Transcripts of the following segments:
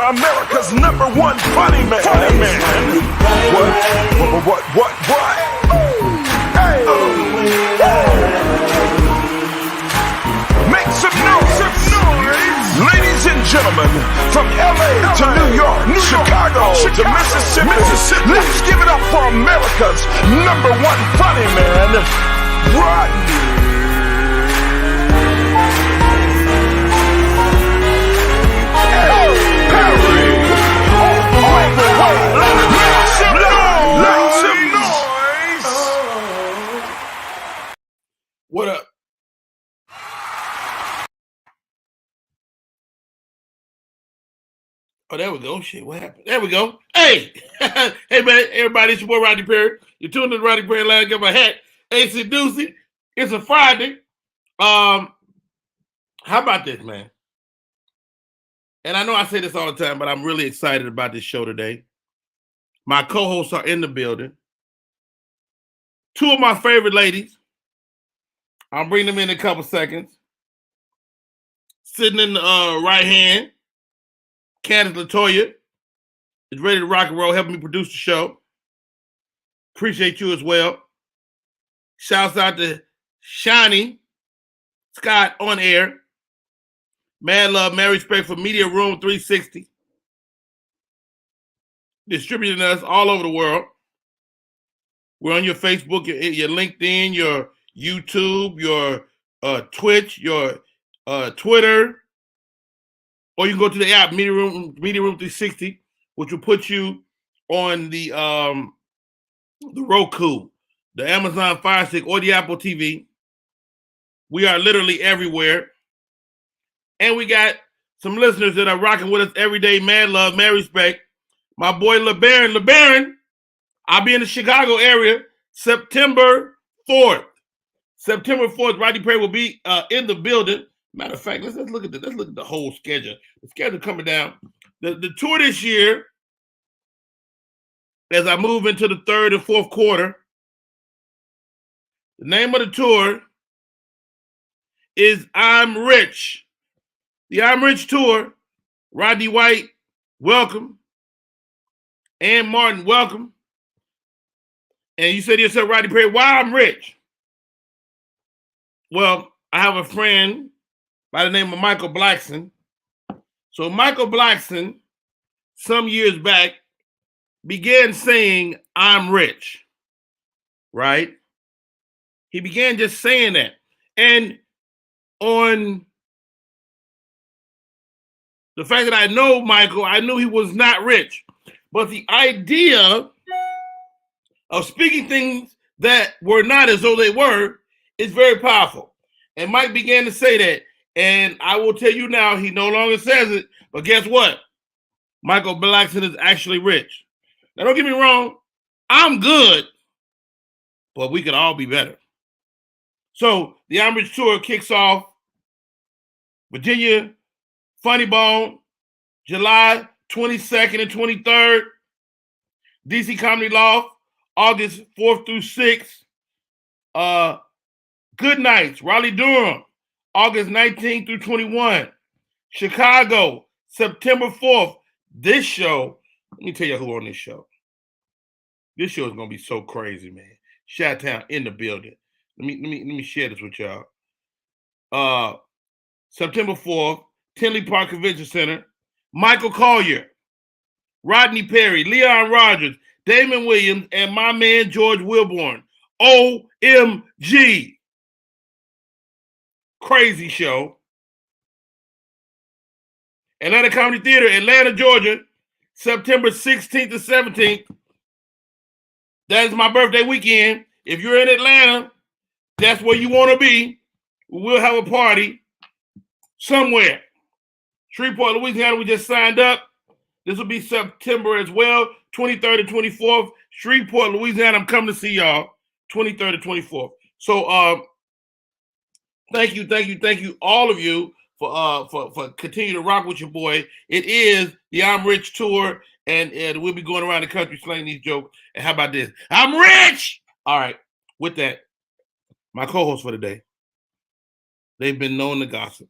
America's #1 funny man. What? Hey! Make some noise. Ladies and gentlemen, from LA to New York, Chicago to Mississippi, let's give it up for America's #1 funny man, Rodney. What up? Oh, there we go. Shit, what happened? There we go. Hey, hey man, everybody, it's your boy Rodney Perry. You're tuned in to Rodney Perry Live. Get my hat. AC Doozy. It's a Friday. How about this, man? And I know I say this all the time, but I'm really excited about this show today. My co-hosts are in the building. Two of my favorite ladies. I'll bring them in a couple seconds. Sitting in the right hand, Candace LaToya is ready to rock and roll, helping me produce the show. Appreciate you as well. Shouts out to Shiny Scott on air. Mad love, mad respect for Media Room 360. Distributing us all over the world. We're on your Facebook, your LinkedIn, your YouTube, your Twitch, your Twitter, or you can go to the app Media Room 360, which will put you on the Roku, the Amazon Fire Stick, or the Apple TV. We are literally everywhere, and we got some listeners that are rocking with us every day. Mad love, mad respect. My boy LeBaron, I'll be in the Chicago area September 4th. September 4th, Rodney Perry will be in the building. Matter of fact, let's look at let's look at the whole schedule. The schedule coming down. The tour this year, as I move into the third and fourth quarter, the name of the tour is I'm Rich. The I'm Rich tour. Rodney White, welcome. Ann Martin, welcome. And you said to yourself, Rodney Perry, why I'm rich? Well, I have a friend by the name of Michael Blackson. So Michael Blackson, some years back, began saying, I'm rich, right? He began just saying that. And on the fact that I know Michael, I knew he was not rich. But the idea of speaking things that were not as though they were is very powerful. And Mike began to say that. And I will tell you now, he no longer says it. But guess what? Michael Blackson is actually rich. Now, don't get me wrong. I'm good. But we could all be better. So the I'm Rich tour kicks off Virginia Funny Bone, July 22nd and 23rd. DC Comedy Loft, August 4th through 6th. Good Nights, Raleigh-Durham, August 19th through 21. Chicago, September 4th. This show, let me tell you who on this show. This show is gonna be so crazy, man. Chi-Town in the building. Let me share this with y'all. September 4th, Tinley Park Convention Center. Michael Collier, Rodney Perry, Leon Rogers, Damon Williams, and my man George Wilborn. OMG. Crazy show. Atlanta Comedy Theater, Atlanta, Georgia, September 16th to 17th. That is my birthday weekend. If you're in Atlanta, that's where you want to be. We'll have a party somewhere. Shreveport, Louisiana, we just signed up. This will be September as well, 23rd and 24th. Shreveport, Louisiana, I'm coming to see y'all, 23rd and 24th. So thank you, all of you for continuing to rock with your boy. It is the I'm Rich tour, and we'll be going around the country slaying these jokes. And how about this? I'm rich! All right, with that, my co-host for today, they've been known to gossip.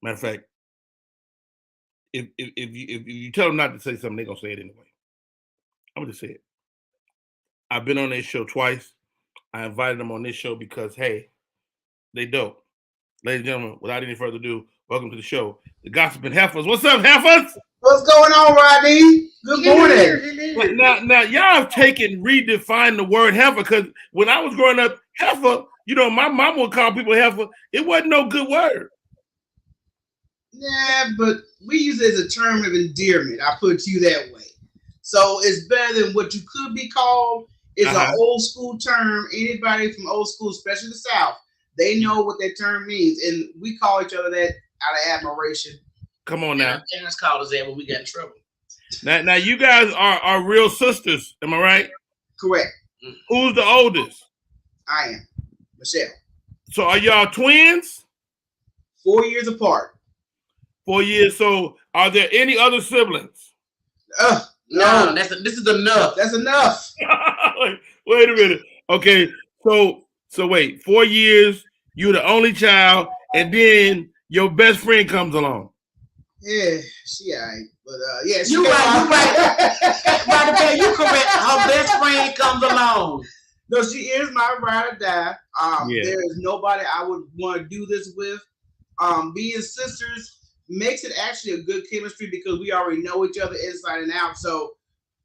Matter of fact, if you tell them not to say something, they're gonna say it anyway. I'm gonna just say it. I've been on this show twice. I invited them on this show because hey, they dope. Ladies and gentlemen, without any further ado, welcome to the show, the Gossiping Heifers. What's up, Heifers? What's going on, Rodney? Good morning. Now, y'all have redefined the word heifer because when I was growing up, heifer, my mom would call people heifer. It wasn't no good word. Yeah, but we use it as a term of endearment. I put you that way. So it's better than what you could be called. It's an old school term. Anybody from old school, especially the South, they know what that term means. And we call each other that out of admiration. Come on now. Parents called us that when we got in trouble. Now you guys are real sisters, am I right? Correct. Who's the oldest? I am. Michelle. So are y'all twins? 4 years apart. 4 years. So are there any other siblings? No. This is enough. That's enough. Wait a minute. Okay. So wait, 4 years, you're the only child, and then your best friend comes along. Yeah, she all right. But yeah, you right. Right, you correct. Her best friend comes along. No, she is my ride or die. There is nobody I would want to do this with. Being sisters makes it actually a good chemistry because we already know each other inside and out. So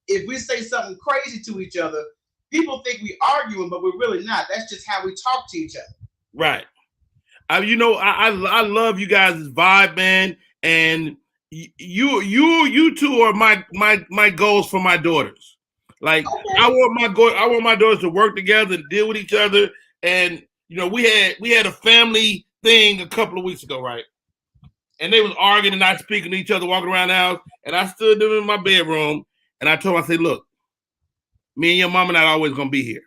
if we say something crazy to each other, people think we arguing, but we're really not. That's just how we talk to each other. Right. I love you guys' vibe, man. And you two are my goals for my daughters. Like okay. I want my daughters to work together and deal with each other. And we had a family thing a couple of weeks ago, right? And they was arguing and not speaking to each other, walking around the house. And I stood them in my bedroom and I told them, I said, look, me and your mama not always gonna be here.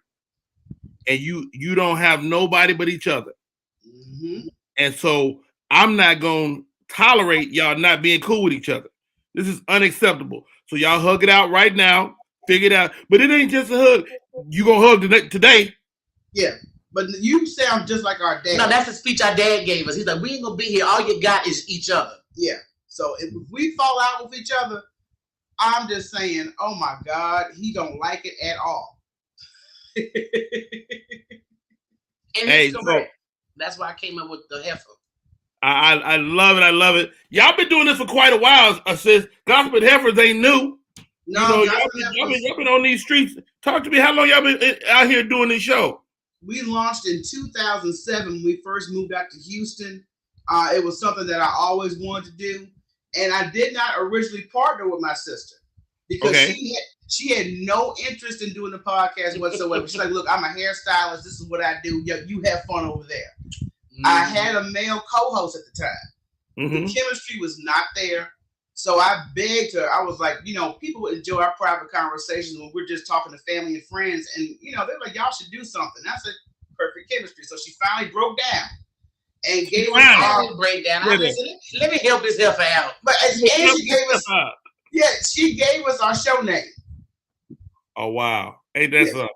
And you don't have nobody but each other. Mm-hmm. And so I'm not gonna tolerate y'all not being cool with each other. This is unacceptable. So y'all hug it out right now, figure it out. But it ain't just a hug. You gonna hug today. Yeah. But you sound just like our dad. No, that's the speech our dad gave us. He's like, we ain't gonna be here. All you got is each other. Yeah. So if we fall out with each other, I'm just saying, oh my God, he don't like it at all. And hey, correct. That's why I came up with the heifer. I love it. I love it. Y'all been doing this for quite a while, sis. Gospel Heifers ain't new. No, y'all been on these streets. Talk to me. How long y'all been out here doing this show? We launched in 2007 when we first moved out to Houston. It was something that I always wanted to do. And I did not originally partner with my sister because she had no interest in doing the podcast whatsoever. She's like, look, I'm a hairstylist. This is what I do. You have fun over there. Mm-hmm. I had a male co-host at the time. Mm-hmm. The chemistry was not there. So I begged her. I was like, people enjoy our private conversations when we're just talking to family and friends. And, they're like, y'all should do something. I said, perfect chemistry. So she finally broke down and gave us breakdown. Let me help this heifer out. But she gave us our show name. Oh, wow. Ain't that something?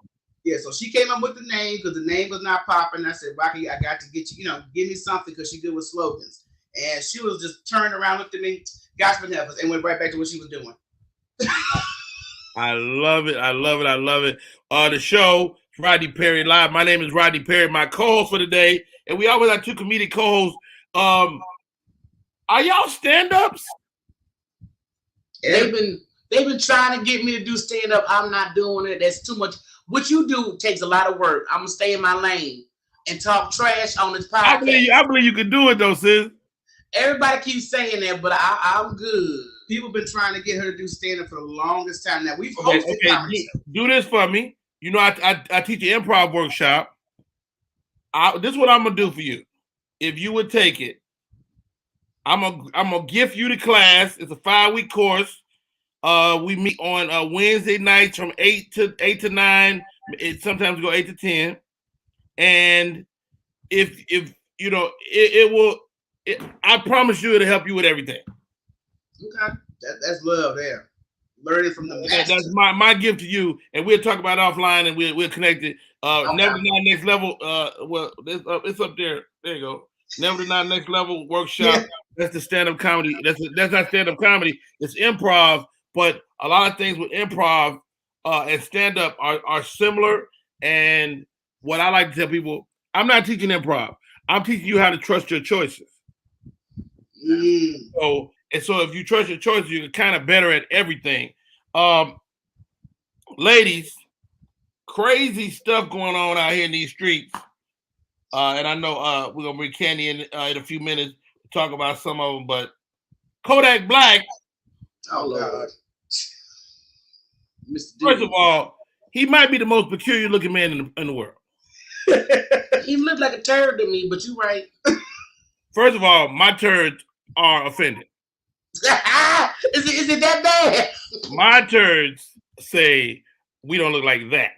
Yeah, so she came up with the name because the name was not popping. I said, Rocky, I got to get you, give me something because she's good with slogans. And she was just turned around, looked at me, Gospel Heifers, and went right back to what she was doing. I love it. I love it. I love it. The show, Rodney Perry Live. My name is Rodney Perry, my co-host for the day. And we always have two comedic co-hosts. Are y'all stand-ups? They've been trying to get me to do stand-up. I'm not doing it. That's too much. What you do takes a lot of work. I'm going to stay in my lane and talk trash on this podcast. I believe you can do it, though, sis. Everybody keeps saying that, but I'm good. People have been trying to get her to do stand-up for the longest time. Now, we've hosted comedy. Do this for me. I teach an improv workshop. This is what I'm going to do for you. If you would take it, I'm gonna gift you the class. It's a 5-week course. We meet on Wednesday nights from 8 to 9. It sometimes go 8 to 10. And if it will, I promise you it'll help you with everything. Okay, that's love there. Learning from the master. That's my gift to you, and we'll talk about it offline, and we'll connect it. Okay. Never Mind Next Level. Well, it's up there. There you go. Never Deny Next Level workshop. That's the stand-up comedy. That's not stand-up comedy. It's improv, but a lot of things with improv and stand-up are similar. And what I like to tell people, I'm not teaching improv. I'm teaching you how to trust your choices. So if you trust your choices, you're kind of better at everything. Ladies, crazy stuff going on out here in these streets. And I know we're gonna bring Candy in a few minutes to talk about some of them, but Kodak Black. Oh God. First of all, he might be the most peculiar looking man in the world. He looked like a turd to me, but you're right. First of all, my turds are offended. Is it that bad? My turds say we don't look like that.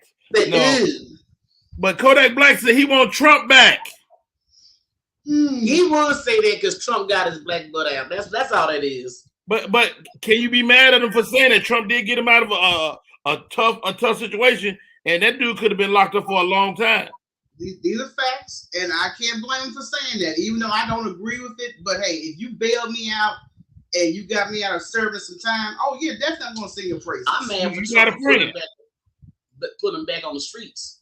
No. But Kodak Black said he want Trump back. He would say that because Trump got his black butt out. That's all that is. But can you be mad at him for saying that Trump did get him out of a tough situation, and that dude could have been locked up for a long time? These are facts, and I can't blame him for saying that, even though I don't agree with it. But hey, if you bailed me out and you got me out of service some time, oh yeah, definitely I'm gonna sing your praises. I'm mad for you got a friend. Put him back on the streets.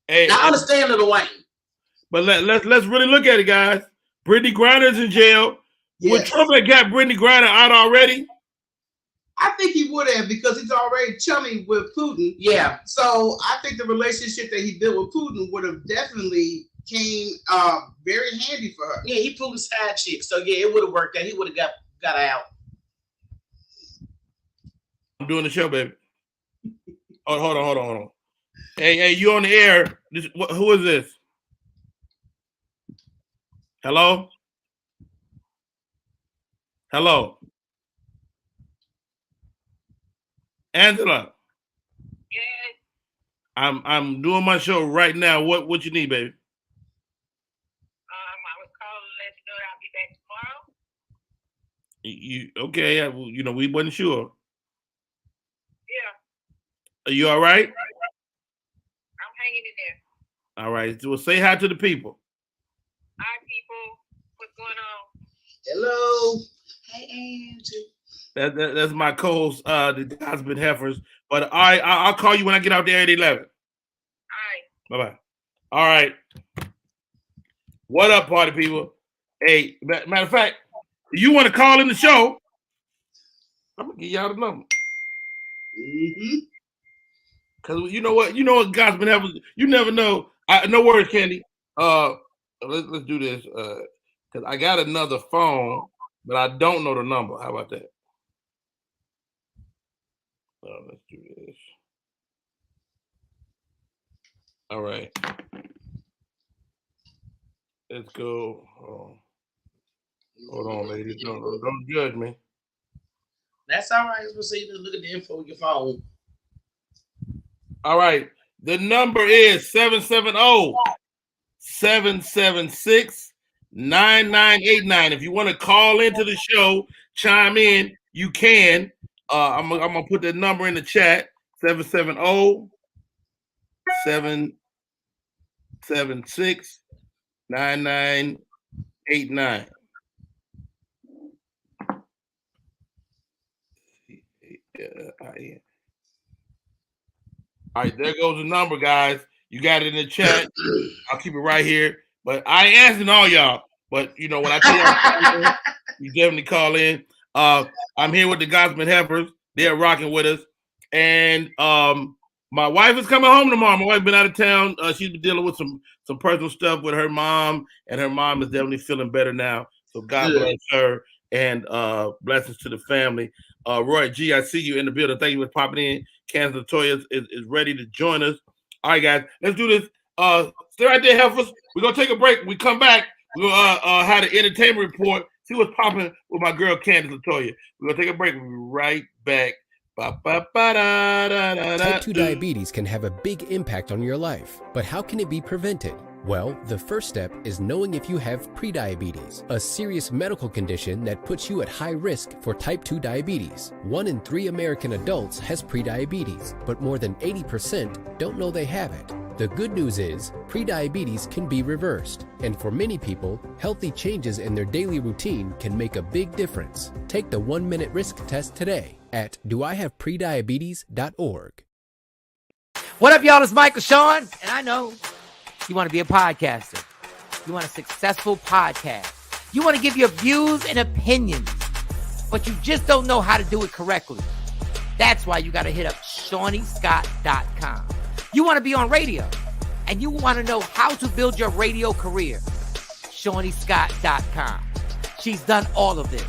Hey, I understand Lil Wayne. But let's really look at it, guys. Brittany Griner's in jail. Yes. Would Trump have got Brittany Griner out already? I think he would have, because he's already chummy with Putin. Yeah. So I think the relationship that he built with Putin would have definitely came very handy for her. Yeah, he Putin's side chick. So yeah, it would have worked out. He would have got out. I'm doing the show, baby. Oh, hold on. Hey, you on the air? Who is this? Hello? Angela. Yes. I'm doing my show right now. What you need, baby? I was calling to let you know I'll be back tomorrow. You okay? We wasn't sure. Yeah. Are you all right? I'm hanging in there. All right. So say hi to the people. Hi, people. What's going on? Hello. Hey, Andrew. That's my co-host, the Cosmic Heifers. But I'll call you when I get out there at 11. All right. Bye-bye. All right. What up, party people? Hey, matter of fact, if you want to call in the show, I'm gonna give y'all the number. Cause you know what, Cosmic Heifers, you never know. No worries, Candy. Let's do this. Cause I got another phone, but I don't know the number. How about that? Let's do this. All right. Let's go. Hold on, ladies. Don't judge me. That's all right. We'll see. Look at the info on your phone. All right. The number is 770-776-9989. If you want to call into the show, chime in, you can. I'm gonna put the number in the chat. 770-776-9989. All right, there goes the number, guys. You got it in the chat. I'll keep it right here. But I ain't answering all y'all. But when I tell y'all, you definitely call in. I'm here with the Cosmic Heifers. They're rocking with us. And my wife is coming home tomorrow. My wife been out of town. She's been dealing with some personal stuff with her mom, and her mom is definitely feeling better now. So God bless her, and blessings to the family. Roy G, I see you in the building. Thank you for popping in. Kansas Latoya is ready to join us. All right, guys, let's do this. Stay right there, Heifers. We're gonna take a break. We come back. We're gonna have the entertainment report. See what's popping with my girl Candace Latoya. We're gonna take a break. We'll be right back. Type 2 diabetes can have a big impact on your life, but how can it be prevented? Well, the first step is knowing if you have prediabetes, a serious medical condition that puts you at high risk for type 2 diabetes. 1 in 3 American adults has prediabetes, but more than 80% don't know they have it. The good news is, prediabetes can be reversed, and for many people, healthy changes in their daily routine can make a big difference. Take the 1-minute risk test today at doihaveprediabetes.org. What up, y'all? It's Michael Sean, and I know you want to be a podcaster. You want a successful podcast. You want to give your views and opinions, but you just don't know how to do it correctly. That's why you got to hit up ShawneeScott.com. You want to be on radio, and you want to know how to build your radio career. ShawneeScott.com. She's done all of this.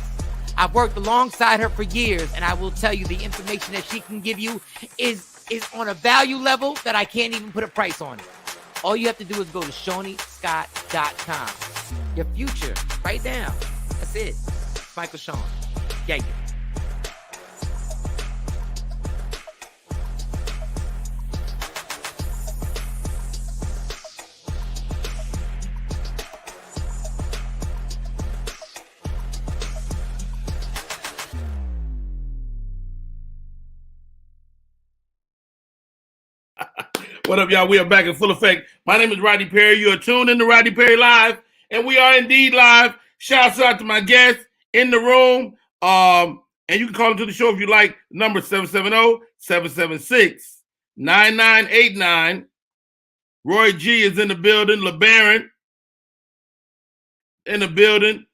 I've worked alongside her for years, and I will tell you the information that she can give you is on a value level that I can't even put a price on it. All you have to do is go to ShawneeScott.com. Your future, right now. That's it. Michael Sean. Yeah. What up, y'all? We are back in full effect. My name is Rodney Perry. You are tuned in to Rodney Perry Live, and we are indeed live. Shouts out to my guests in the room. And you can call into the show if you like. Number 770-776-9989. Roy G is in the building. LeBaron in the building.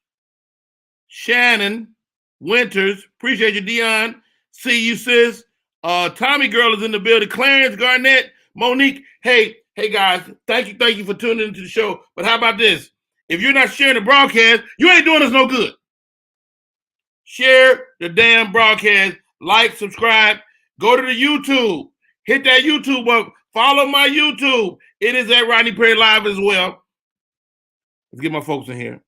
Shannon Winters. Appreciate you, Dion. See you, sis. Tommy Girl is in the building. Clarence Garnett. Monique, hey guys, thank you for tuning into the show. But how about this? If you're not sharing the broadcast, you ain't doing us no good. Share the damn broadcast, like, subscribe, go to the YouTube, hit that YouTube up, follow my YouTube. It is at Rodney Perry Live as well. Let's get my folks in here.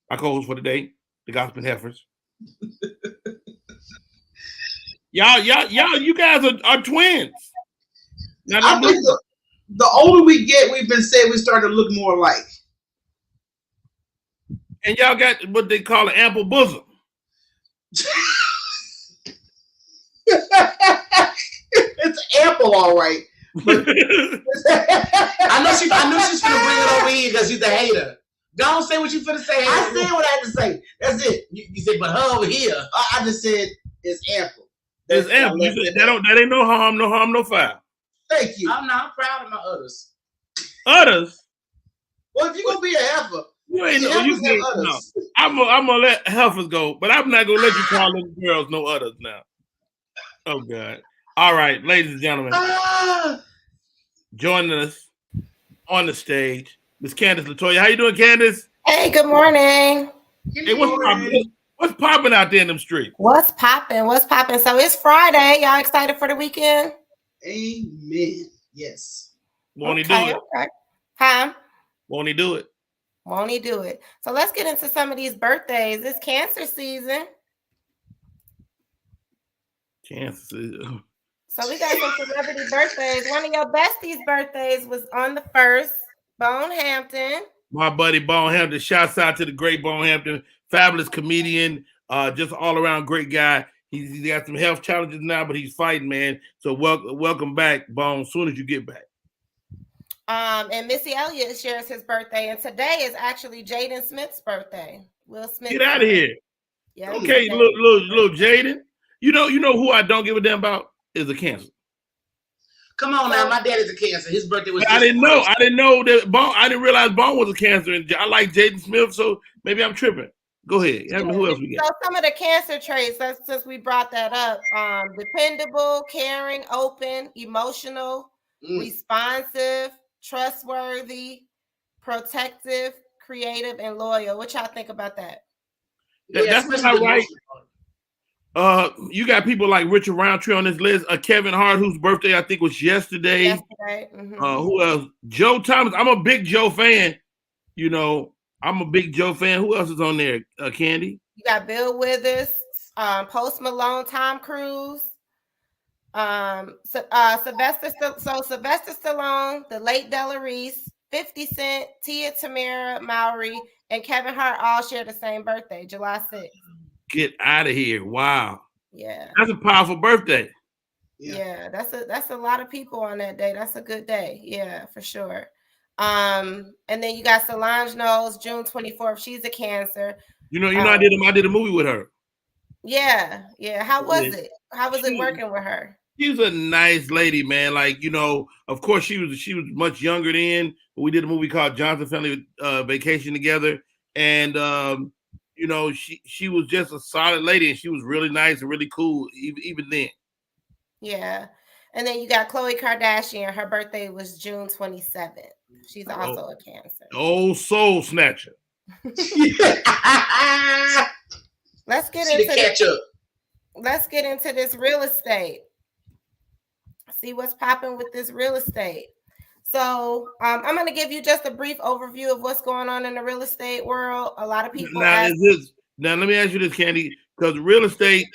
My co-host for today, the Gospel Heifers. y'all, you guys are twins. Now, I think the older we get, we've been saying we start to look more alike. And y'all got what they call an ample bosom. It's ample, all right. But I know she's gonna bring it over here because she's a hater. Don't say what you finna say. I said what I had to say. That's it. You said, but her over here. I just said it's ample. It's ample. You said, that ain't no harm, no foul. Thank you. I'm proud of my udders. Udders? Well, if you're gonna be a heifer, You ain't no. You can't. No. I'm gonna let heifers go, but I'm not gonna let you call little girls no udders now. Oh God! All right, ladies and gentlemen, joining us on the stage, Miss Candace Latoya. How you doing, Candace? Hey, good morning. Hey, what's popping out there in them streets? What's popping? So it's Friday. Y'all excited for the weekend? Amen. Yes. Won't he do it? Okay. Huh? Won't he do it? Won't he do it? So let's get into some of these birthdays. It's cancer season. Cancer season. So we got some celebrity birthdays. One of your besties' birthdays was on the 1st. Bone Hampton. My buddy Bone Hampton. Shouts out to the great Bone Hampton. Fabulous comedian. Just all around great guy. He's got some health challenges now, but he's fighting, man. So welcome back, Bone, as soon as you get back. And Missy Elliott shares his birthday, and today is actually Jaden Smith's birthday. Will Smith. Get out of here. Yeah. Okay, little Jaden. You know who I don't give a damn about is a cancer. Come on now, my dad is a cancer. His birthday was. I didn't know that Bone. I didn't realize Bone was a cancer, and I like Jaden Smith, so maybe I'm tripping. Go ahead. Who else we got? So some of the cancer traits, since we brought that up, dependable, caring, open, emotional, responsive, trustworthy, protective, creative, and loyal. What y'all think about that? That's not right. You got people like Richard Roundtree on this list. Kevin Hart, whose birthday I think was yesterday. Mm-hmm. Who else? Joe Thomas. I'm a big Joe fan. You know, I'm a big Joe fan. Who else is on there? Candy. You got Bill Withers, Post Malone, Tom Cruise, Sylvester Stallone, the late Della Reese, 50 Cent, Tia Tamera Mowry, and Kevin Hart all share the same birthday, July 6th. Get out of here. Wow. Yeah. That's a powerful birthday. Yeah, that's a lot of people on that day. That's a good day. Yeah, for sure. And then you got Solange Knowles, June 24th. She's a Cancer. I did a movie with her. Yeah. How was it? How was it working with her? She was a nice lady, man. Like, of course she was much younger then. We did a movie called Johnson Family Vacation together. And she was just a solid lady, and she was really nice and really cool even then. Yeah. And then you got Khloe Kardashian. Her birthday was June 27th. She's also a Cancer. Oh, soul snatcher. Let's get into this real estate. See what's popping with this real estate. So I'm going to give you just a brief overview of what's going on in the real estate world. A lot of people now let me ask you this, Candy, because real estate,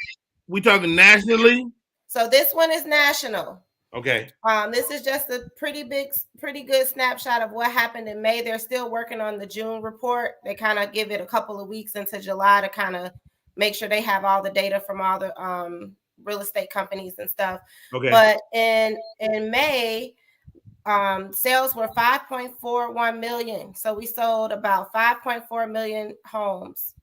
we talking nationally? So this one is national. Okay. This is just a pretty good snapshot of what happened in May. They're still working on the June report. They kind of give it a couple of weeks into July to kind of make sure they have all the data from all the real estate companies and stuff. Okay. But in May, sales were 5.41 million. So we sold about 5.4 million homes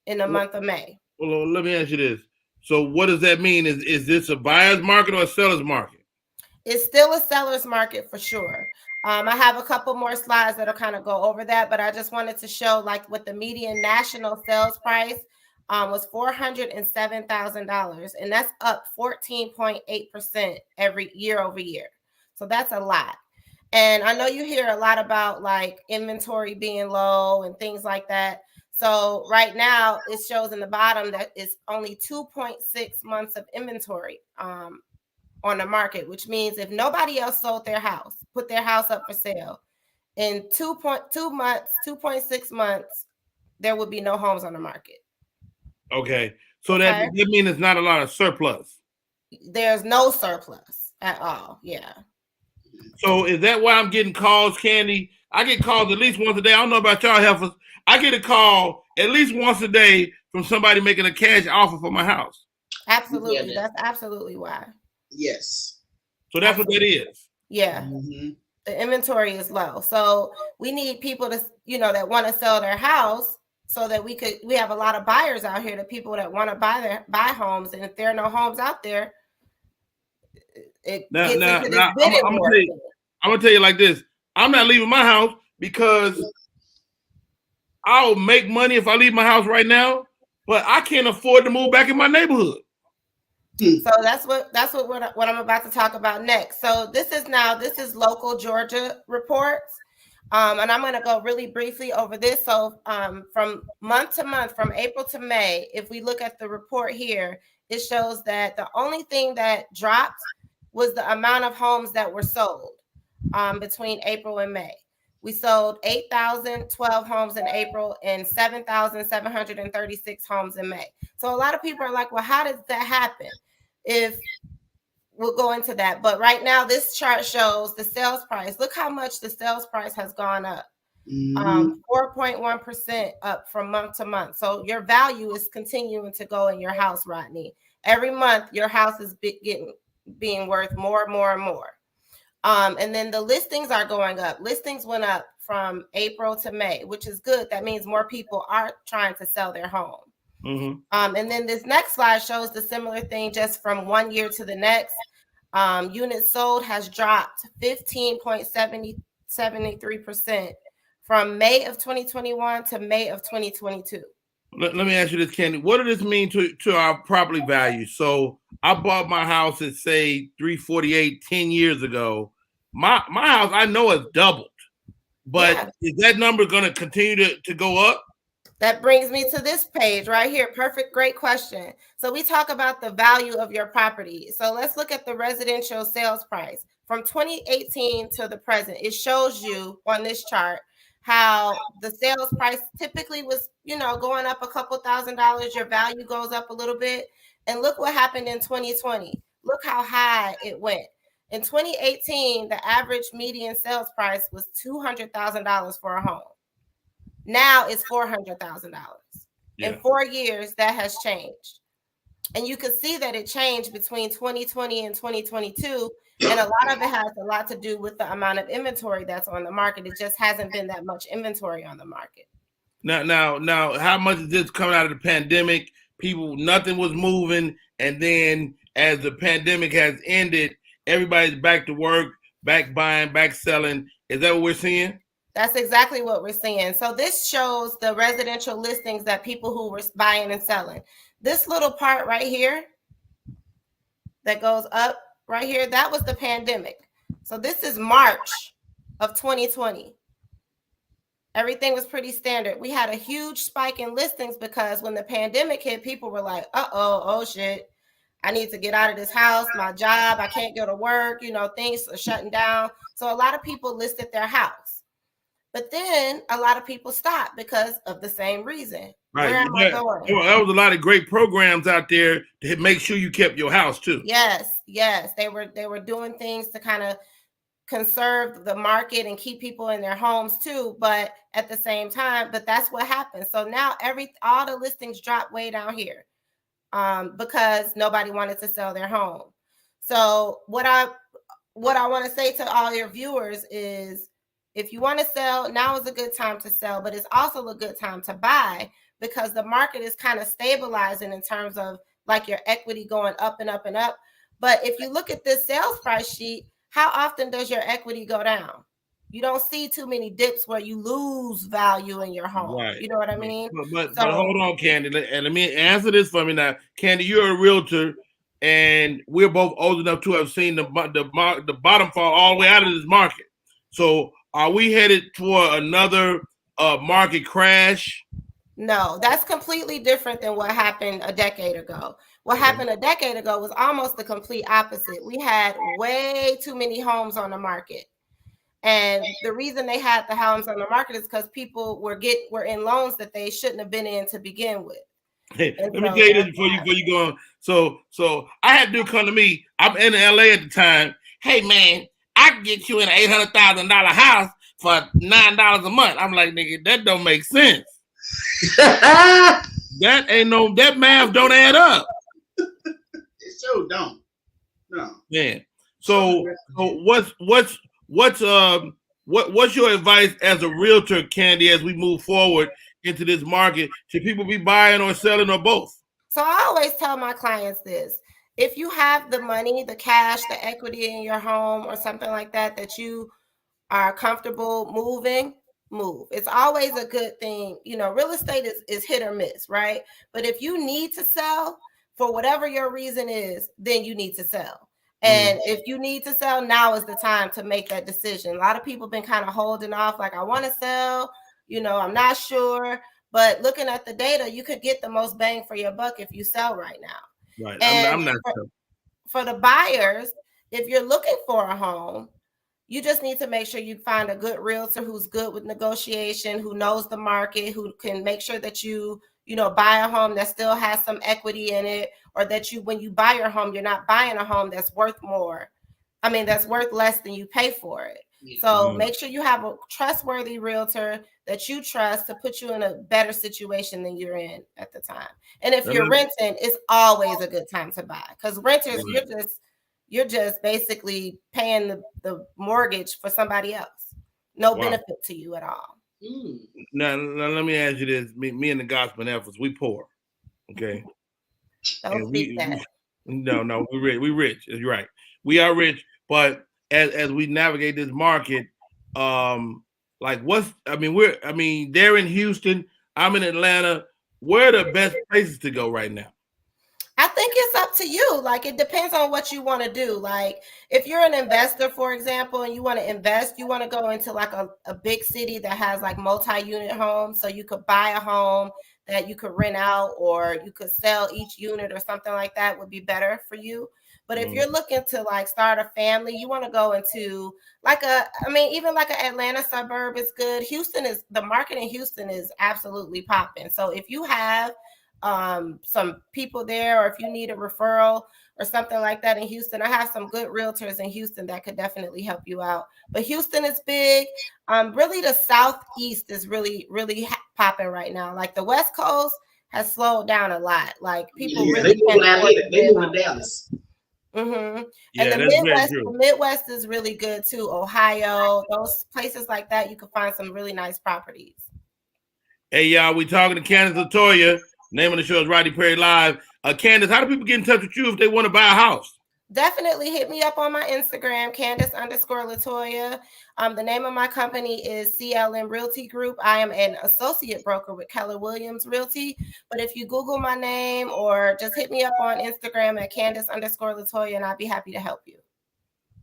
in the month of May. Well, let me ask you this. So what does that mean? Is this a buyer's market or a seller's market? It's still a seller's market for sure. I have a couple more slides that'll kind of go over that, but I just wanted to show like what the median national sales price was $407,000, and that's up 14.8% every year over year. So that's a lot. And I know you hear a lot about like inventory being low and things like that. So right now it shows in the bottom that it's only 2.6 months of inventory on the market, which means if nobody else sold their house, put their house up for sale in 2.6 months, there would be no homes on the market. Okay. So that means it's not a lot of surplus. There's no surplus at all. Yeah. So is that why I'm getting calls, Candy? I get calls at least once a day. I don't know about y'all heifers. I get a call at least once a day from somebody making a cash offer for my house. Absolutely. That's absolutely why. Yes. So that's what that is. Yeah. Mm-hmm. The inventory is low. So we need people to, that want to sell their house so that we have a lot of buyers out here, the people that want to buy homes. And if there are no homes out there, I'm going to tell you like this. I'm not leaving my house because I'll make money if I leave my house right now, but I can't afford to move back in my neighborhood. So that's what I'm about to talk about next. So this is local Georgia reports. And I'm going to go really briefly over this. So from month to month, from April to May, if we look at the report here, it shows that the only thing that dropped was the amount of homes that were sold between April and May. We sold 8,012 homes in April and 7,736 homes in May. So a lot of people are like, well, how does that happen? If we'll go into that. But right now, this chart shows the sales price. Look how much the sales price has gone up. 4.1% up from month to month. So your value is continuing to go in your house, Rodney. Every month, your house is being worth more and more and more. And then the listings are going up. Listings went up from April to May, which is good. That means more people are trying to sell their home. Mm-hmm. And then this next slide shows the similar thing just from 1 year to the next. Units sold has dropped 15.73% from May of 2021 to May of 2022. Let me ask you this, Candy. What does this mean to our property value? So I bought my house at say 348 10 years ago. My house I know has doubled, but is that number going to continue to go up? That brings me to this page right here. Perfect. Great question. So we talk about the value of your property. So let's look at the residential sales price from 2018 to the present. It shows you on this chart how the sales price typically was, going up a couple $1,000s. Your value goes up a little bit. And look what happened in 2020. Look how high it went. In 2018, the average median sales price was $200,000 for a home. Now it's $400,000. In 4 years, that has changed. And you could see that it changed between 2020 and 2022. And a lot of it has a lot to do with the amount of inventory that's on the market. It just hasn't been that much inventory on the market. Now, how much is this coming out of the pandemic? People, nothing was moving. And then as the pandemic has ended, everybody's back to work, back buying, back selling. Is that what we're seeing? That's exactly what we're seeing. So this shows the residential listings that people who were buying and selling. This little part right here that goes up right here, that was the pandemic. So this is March of 2020. Everything was pretty standard. We had a huge spike in listings because when the pandemic hit, people were like, oh shit, I need to get out of this house, my job, I can't go to work, things are shutting down. So a lot of people listed their house. But then a lot of people stopped because of the same reason. Right. Where am I going? There was a lot of great programs out there to make sure you kept your house too. Yes. They were doing things to kind of conserve the market and keep people in their homes too. But at the same time, that's what happened. So now all the listings dropped way down here because nobody wanted to sell their home. So what I want to say to all your viewers is, if you want to sell, now is a good time to sell, but it's also a good time to buy because the market is kind of stabilizing in terms of like your equity going up and up and up. But if you look at this sales price sheet, how often does your equity go down? You don't see too many dips where you lose value in your home. Right. You know what I mean? But hold on, Candy. And let me answer this for me now. Candy, you're a realtor, and we're both old enough to have seen the bottom fall all the way out of this market. So are we headed toward another market crash? No, that's completely different than what happened a decade ago. What happened a decade ago was almost the complete opposite. We had way too many homes on the market. And the reason they had the homes on the market is because people were in loans that they shouldn't have been in to begin with. Hey, let me tell you this before you go on. So I had a dude come to me. I'm in LA at the time. Hey man, I can get you in an $800,000 house for $9 a month. I'm like, nigga, that don't make sense. that math don't add up. It sure don't. No. Yeah. So what's your advice as a realtor, Candy, as we move forward into this market? Should people be buying or selling or both? So I always tell my clients this. If you have the money, the cash, the equity in your home or something like that, that you are comfortable moving, move. It's always a good thing. Real estate is hit or miss, right? But if you need to sell for whatever your reason is, then you need to sell. And if you need to sell, now is the time to make that decision. A lot of people have been kind of holding off, like, I want to sell, I'm not sure. But looking at the data, you could get the most bang for your buck if you sell right now. Right. And I'm not sure. For the buyers, if you're looking for a home, you just need to make sure you find a good realtor who's good with negotiation, who knows the market, who can make sure that you buy a home that still has some equity in it, or that when you buy your home, you're not buying a home that's worth more. I mean, that's worth less than you pay for it. Yeah. So make sure you have a trustworthy realtor that you trust to put you in a better situation than you're in at the time. And if you're renting, it's always a good time to buy, because renters, you're just basically paying the mortgage for somebody else. No benefit to you at all. Now let me ask you this. Me and the gospel efforts, we poor. Okay. Don't speak that. No, we're rich. You're right. We are rich, but as we navigate this market, they're in Houston, I'm in Atlanta. Where are the best places to go right now? I think it's up to you. Like, it depends on what you want to do. Like, if you're an investor, for example, and you want to invest, you want to go into like a big city that has like multi-unit homes. So you could buy a home that you could rent out, or you could sell each unit or something like that would be better for you. But if you're looking to like start a family, you want to go into even like an Atlanta suburb is good. The market in Houston is absolutely popping. So if you have some people there, or if you need a referral or something like that in Houston, I have some good realtors in Houston that could definitely help you out. But Houston is big. Really the Southeast is really, really popping right now. Like the West Coast has slowed down a lot. Like people Yeah, really they moving out here. They moving to live. Dallas. Mm-hmm. Yeah, And that's very true. The Midwest is really good too. Ohio, those places like that, you can find some really nice properties. Hey, y'all, we talking to Candace Latoya. Name of the show is Rodney Perry Live. Candace, how do people get in touch with you if they want to buy a house? Definitely hit me up on my Instagram, Candace_Latoya. The name of my company is CLM Realty Group. I am an associate broker with Keller Williams Realty. But if you Google my name or just hit me up on Instagram at Candace_Latoya, and I'd be happy to help you.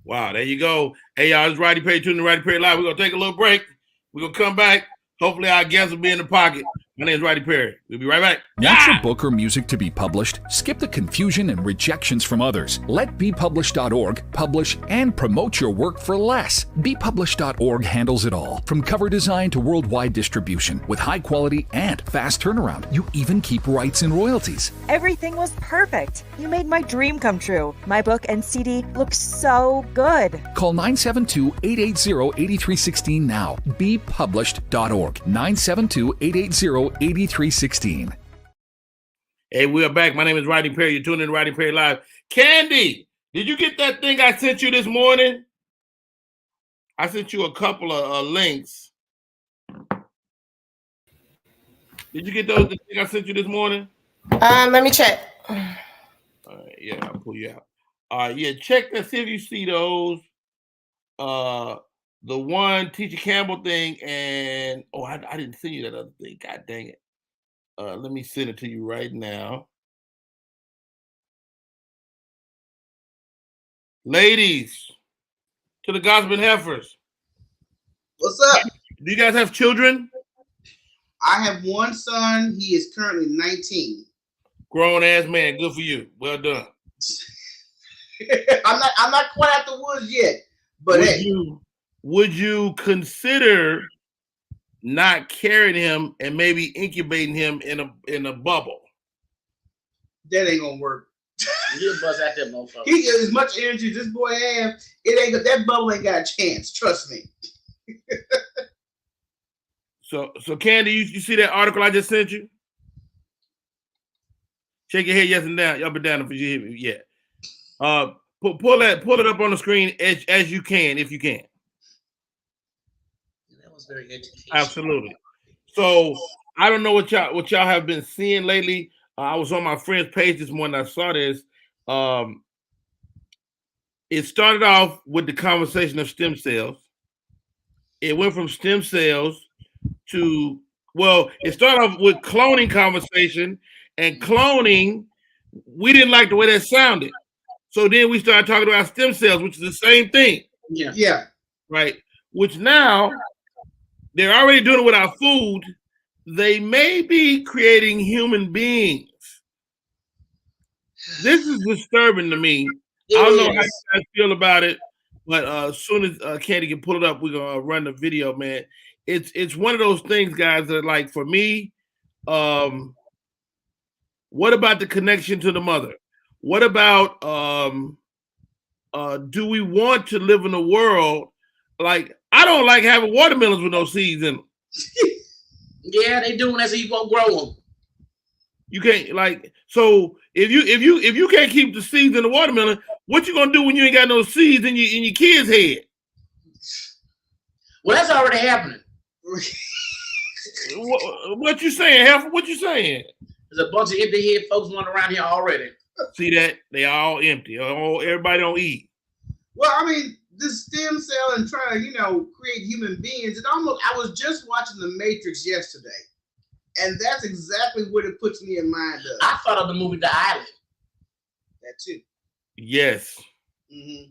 Wow, there you go. Hey, y'all, it's Rodney Perry, tuning to Rodney Perry Live. We're going to take a little break. We're going to come back. Hopefully, our guests will be in the pocket. My name is Rodney Perry. We'll be right back. Want your book or music to be published? Skip the confusion and rejections from others. Let BePublished.org publish and promote your work for less. BePublished.org handles it all, from cover design to worldwide distribution, with high quality and fast turnaround. You even keep rights and royalties. Everything was perfect. You made my dream come true. My book and CD look so good. Call 972-880-8316 now. BePublished.org. 972-880-8316. Hey, we are back. My name is Rodney Perry. You're tuning in to Rodney Perry Live. Candy, did you get that thing I sent you this morning? I sent you a couple of links. Did you get those? The thing I sent you this morning? Let me check. All right, yeah, I'll pull you out. Yeah, check that. See if you see those. The one Teacher Campbell thing, and I didn't send you that other thing. God dang it. Let me send it to you right now. Ladies, to the Gospel Heifers. What's up? Do you guys have children? I have one son. He is currently 19. Grown ass man. Good for you. Well done. I'm not quite out the woods yet, but would you consider not carrying him and maybe incubating him in a bubble? That ain't gonna work. He'll bust out that motherfucker. He as much energy as this boy have. That bubble ain't got a chance. Trust me. So Candy, you see that article I just sent you? Shake your head yes and down. Up and down if you hear me. Yeah. Pull it up on the screen as you can, if you can. That was very educational. Absolutely. So I don't know what y'all have been seeing lately. I was on my friend's page this morning. I saw this. It started off with the conversation of stem cells. It went from stem cells to, it started off with cloning conversation, and cloning, we didn't like the way that sounded. So then we started talking about stem cells, which is the same thing. Yeah. Right. Which now they're already doing it with our food. They may be creating human beings. This is disturbing to me. I don't know how you guys feel about it, but as soon as Candy can pull it up, we're gonna run the video, man. It's one of those things, guys, that, like, for me, what about the connection to the mother? What about do we want to live in a world, like, I don't like having watermelons with no seeds in them. Yeah, they doing that so you gonna grow them. You can't, like, so if you can't keep the seeds in the watermelon, what you gonna do when you ain't got no seeds in your kid's head? Well, that's already happening. What you saying, Heifer? What you saying? There's a bunch of empty head folks running around here already. See that? They all empty. Everybody don't eat. Well, I mean, this stem cell and trying to, create human beings. I was just watching The Matrix yesterday, and that's exactly what it puts me in mind of. I thought of the movie The Island. That too. Yes. Mm-hmm.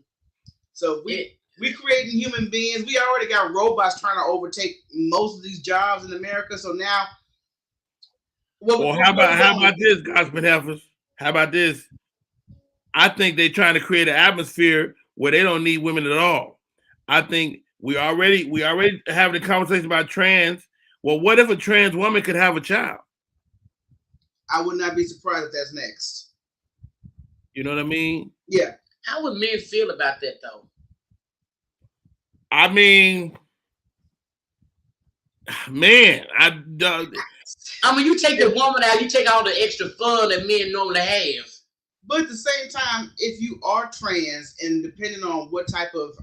So we creating human beings. We already got robots trying to overtake most of these jobs in America. So now, how about this, Gospel Heifers? How about this? I think they're trying to create an atmosphere where they don't need women at all. I think we already having a conversation about trans. Well, what if a trans woman could have a child? I would not be surprised if that's next. You know what I mean? Yeah. How would men feel about that, though? I mean, Man, I mean, you take the woman out, you take all the extra fun that men normally have. But at the same time, if you are trans, and depending on what type of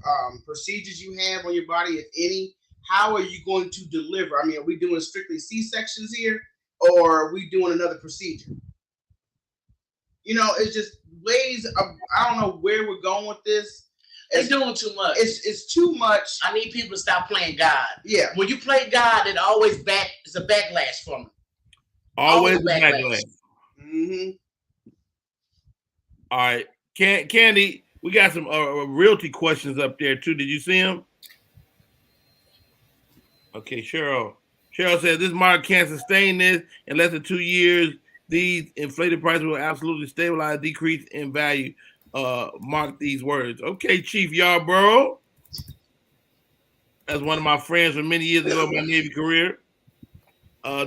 procedures you have on your body, if any, how are you going to deliver? I mean, are we doing strictly C-sections here, or are we doing another procedure? You know, it's just ways of, I don't know where we're going with this. It's doing too much. It's too much. I need people to stop playing God. Yeah. When you play God, it's a backlash for me. Always a backlash. Mm-hmm. All right, Candy, we got some realty questions up there too. Did you see them? Okay, Cheryl. Cheryl said this market can't sustain this in less than 2 years. These inflated prices will absolutely stabilize, decrease in value. Mark these words. Okay, Chief Yarborough. That's one of my friends from many years ago in my Navy career.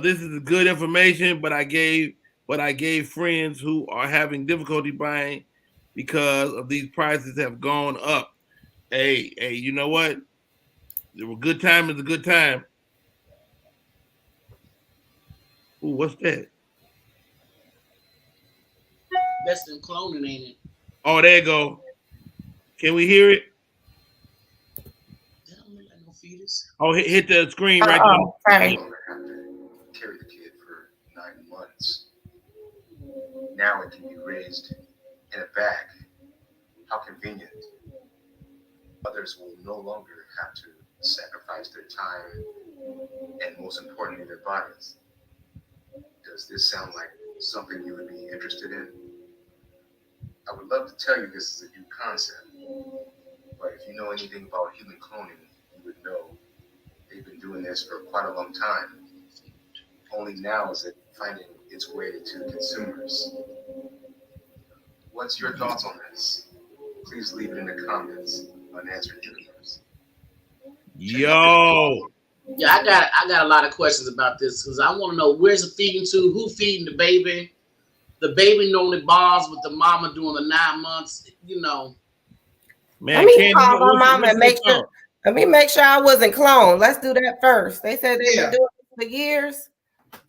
This is good information, but I gave friends who are having difficulty buying because of these prices have gone up. Hey, you know what? A good time is a good time. Ooh, what's that? That's them cloning, ain't it? Oh, there you go. Can we hear it? That don't look like no fetus. Oh, hit the screen right there. Carry the kid for 9 months. Now it can be raised in a bag. How convenient. Others will no longer have to sacrifice their time and, most importantly, their bodies. Does this sound like something you would be interested in? I would love to tell you this is a new concept, but if you know anything about human cloning, you would know they've been doing this for quite a long time. Only now is it finding its way to consumers. What's your thoughts on this? Please leave it in the comments. Unanswered universe. Yo. Yeah, I got a lot of questions about this because I want to know where's it feeding to, who feeding the baby. The baby normally bonds with the mama during the 9 months, you know. Man, let me call my mama and make sure. Let me make sure I wasn't cloned. Let's do that first. They said they've been doing it for years.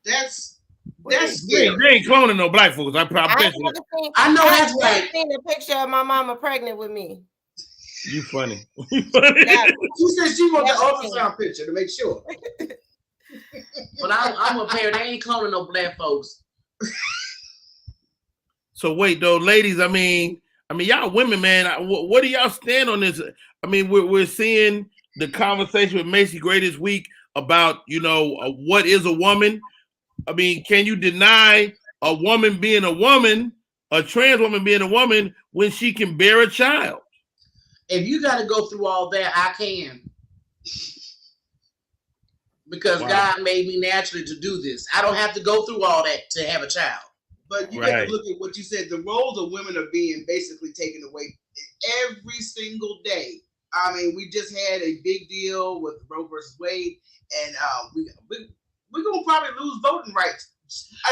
That's they ain't cloning no black folks. I bet you. I know that's right. I've seen a picture of my mama pregnant with me. You funny. You funny. Yeah. She said she wants the ultrasound picture to make sure. But I'm a parent. I ain't cloning no black folks. So wait, though, ladies. I mean, y'all women, man. What do y'all stand on this? I mean, we're seeing the conversation with Macy Gray this week about what is a woman. I mean, can you deny a woman being a woman, a trans woman being a woman, when she can bear a child? If you got to go through all that, I can. Because God made me naturally to do this. I don't have to go through all that to have a child. But you have to look at what you said. The roles of women are being basically taken away every single day. I mean, we just had a big deal with Roe versus Wade, and we're going to probably lose voting rights.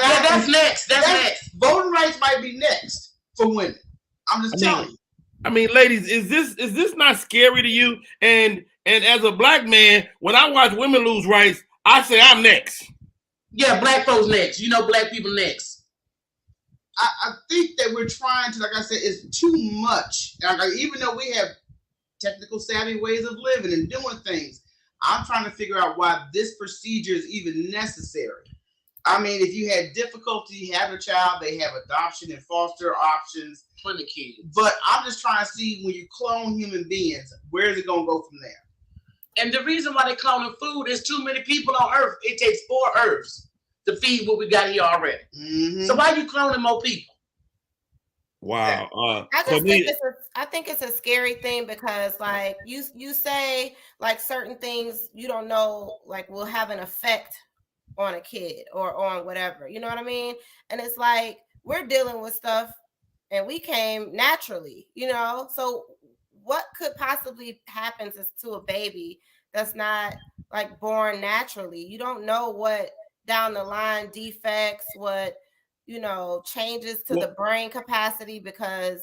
That's next. That's next. Voting rights might be next for women. I'm just telling you. I mean, ladies, is this not scary to you? And as a black man, when I watch women lose rights, I say I'm next. Yeah, black folks next. Black people next. I think that we're trying to, like I said, it's too much. Even though we have technical savvy ways of living and doing things, I'm trying to figure out why this procedure is even necessary. I mean, if you had difficulty having a child, they have adoption and foster options. Plenty kids. But I'm just trying to see, when you clone human beings, where is it going to go from there? And the reason why they're cloning food is too many people on Earth. It takes 4 Earths to feed what we got here already. Mm-hmm. So why are you cloning more people? Wow. I think it's a scary thing because, like, you say, like, certain things you don't know, like, will have an effect on a kid or on whatever. You know what I mean? And it's like, we're dealing with stuff and we came naturally, So what could possibly happen to a baby that's not, like, born naturally? You don't know what down the line defects, what changes to the brain capacity, because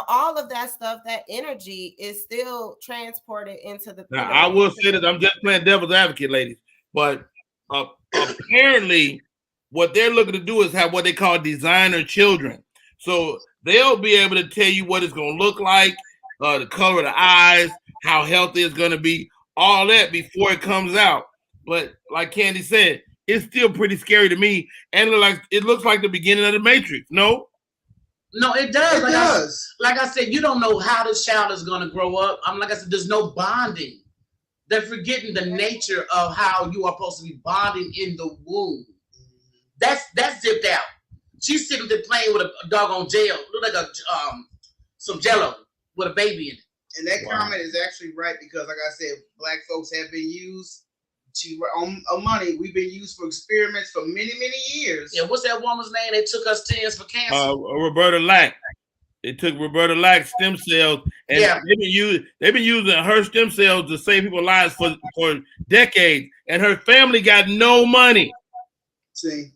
all of that stuff, that energy is still transported into the. Now, I will say that I'm just playing devil's advocate, ladies. But apparently, what they're looking to do is have what they call designer children. So they'll be able to tell you what it's going to look like, the color of the eyes, how healthy it's going to be, all that before it comes out. But like Candy said, it's still pretty scary to me, and it looks like the beginning of the Matrix. No, it does. It does. Like I said, you don't know how this child is going to grow up. Like I said, there's no bonding. They're forgetting the nature of how you are supposed to be bonding in the womb. That's zipped out. She's sitting there playing with a doggone gel, look like some Jello with a baby in it. And that comment is actually right because, like I said, black folks have been used on money. We've been used for experiments for many, many years. Yeah, what's that woman's name? They took us tens for cancer. Roberta Lack. They took Roberta Lack's stem cells, and they've been using her stem cells to save people's lives for decades, and her family got no money. See,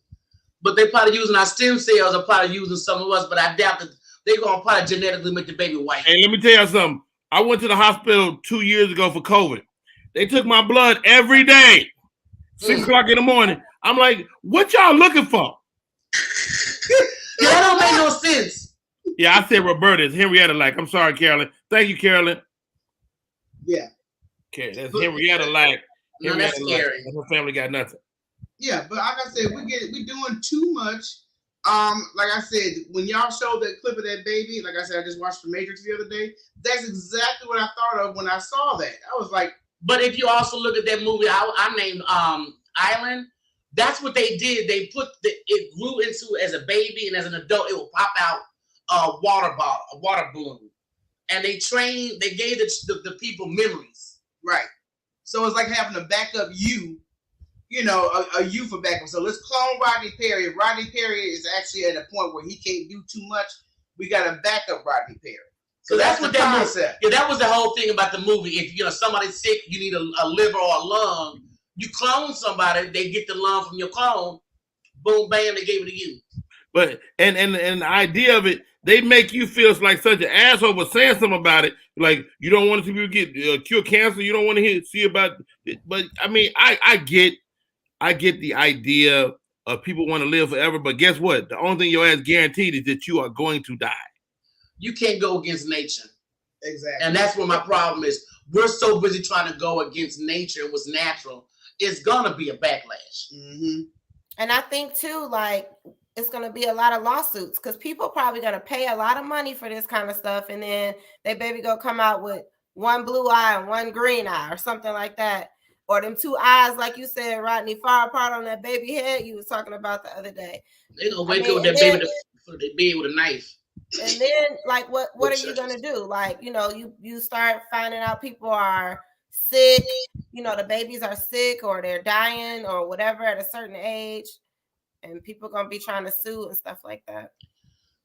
but they probably using our stem cells, or probably using some of us. But I doubt that they're gonna probably genetically make the baby white. Hey, let me tell you something. I went to the hospital 2 years ago for COVID. They took my blood every day, 6 o'clock in the morning. I'm like, what y'all looking for? That don't make no sense. Yeah, I said Roberta. It's Henrietta Lack. I'm sorry, Carolyn. Thank you, Carolyn. Yeah. Okay, that's Henrietta Lack. No, that's scary. Her family got nothing. Yeah, but like I said, we doing too much. Like I said, when y'all showed that clip of that baby, like I said, I just watched The Matrix the other day. That's exactly what I thought of when I saw that. I was like, but if you also look at that movie, I named Island. That's what they did. They put it grew into as a baby, and as an adult, it will pop out a water bottle, a water balloon, and they gave the people memories. Right. So it's like having a backup you know, a you for backup. So let's clone Rodney Perry. If Rodney Perry is actually at a point where he can't do too much, we got to back up Rodney Perry. So that's what that concept. Yeah, that was the whole thing about the movie. If somebody's sick, you need a liver or a lung. You clone somebody, they get the lung from your clone. Boom, bam, they gave it to you. But and the idea of it, they make you feel like such an asshole for saying something about it. Like you don't want to see people get cure cancer. You don't want to see about it. But I mean, I get the idea of people want to live forever. But guess what? The only thing your ass guaranteed is that you are going to die. You can't go against nature. Exactly. And that's what my problem is. We're so busy trying to go against nature and what's natural. It's gonna be a backlash. Mm-hmm. And I think too, like it's gonna be a lot of lawsuits because people probably gonna pay a lot of money for this kind of stuff, and then they baby go come out with one blue eye and one green eye or something like that, or them two eyes, like you said, Rodney, far apart on that baby head you was talking about the other day. They gonna wake up with that baby for the bed with a knife. And then, like, what are you gonna do? Like, you know, you start finding out people are sick. You know, the babies are sick or they're dying or whatever at a certain age, and people gonna be trying to sue and stuff like that.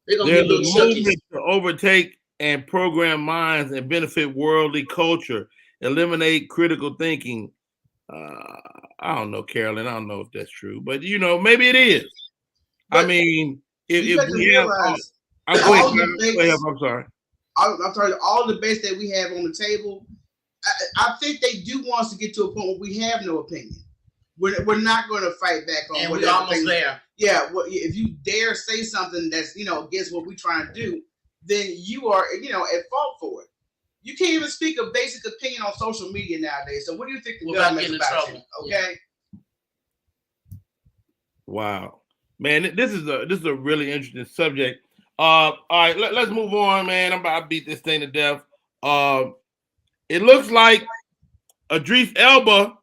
There's a movement to overtake and program minds and benefit worldly culture, eliminate critical thinking. I don't know, Carolyn. I don't know if that's true, but you know, maybe it is. But I mean, if we have. I'm sorry. I'm sorry. All the debates that we have on the table, I think they do want us to get to a point where we have no opinion. We're not going to fight back on. And we're almost there. Yeah. Well, if you dare say something that's against what we're trying to do, then you are at fault for it. You can't even speak a basic opinion on social media nowadays. So what do you think the government's about you? Okay. Yeah. Wow, man, this is a really interesting subject. All right, let's move on, man. I'm about to beat this thing to death. It looks like Idris Elba,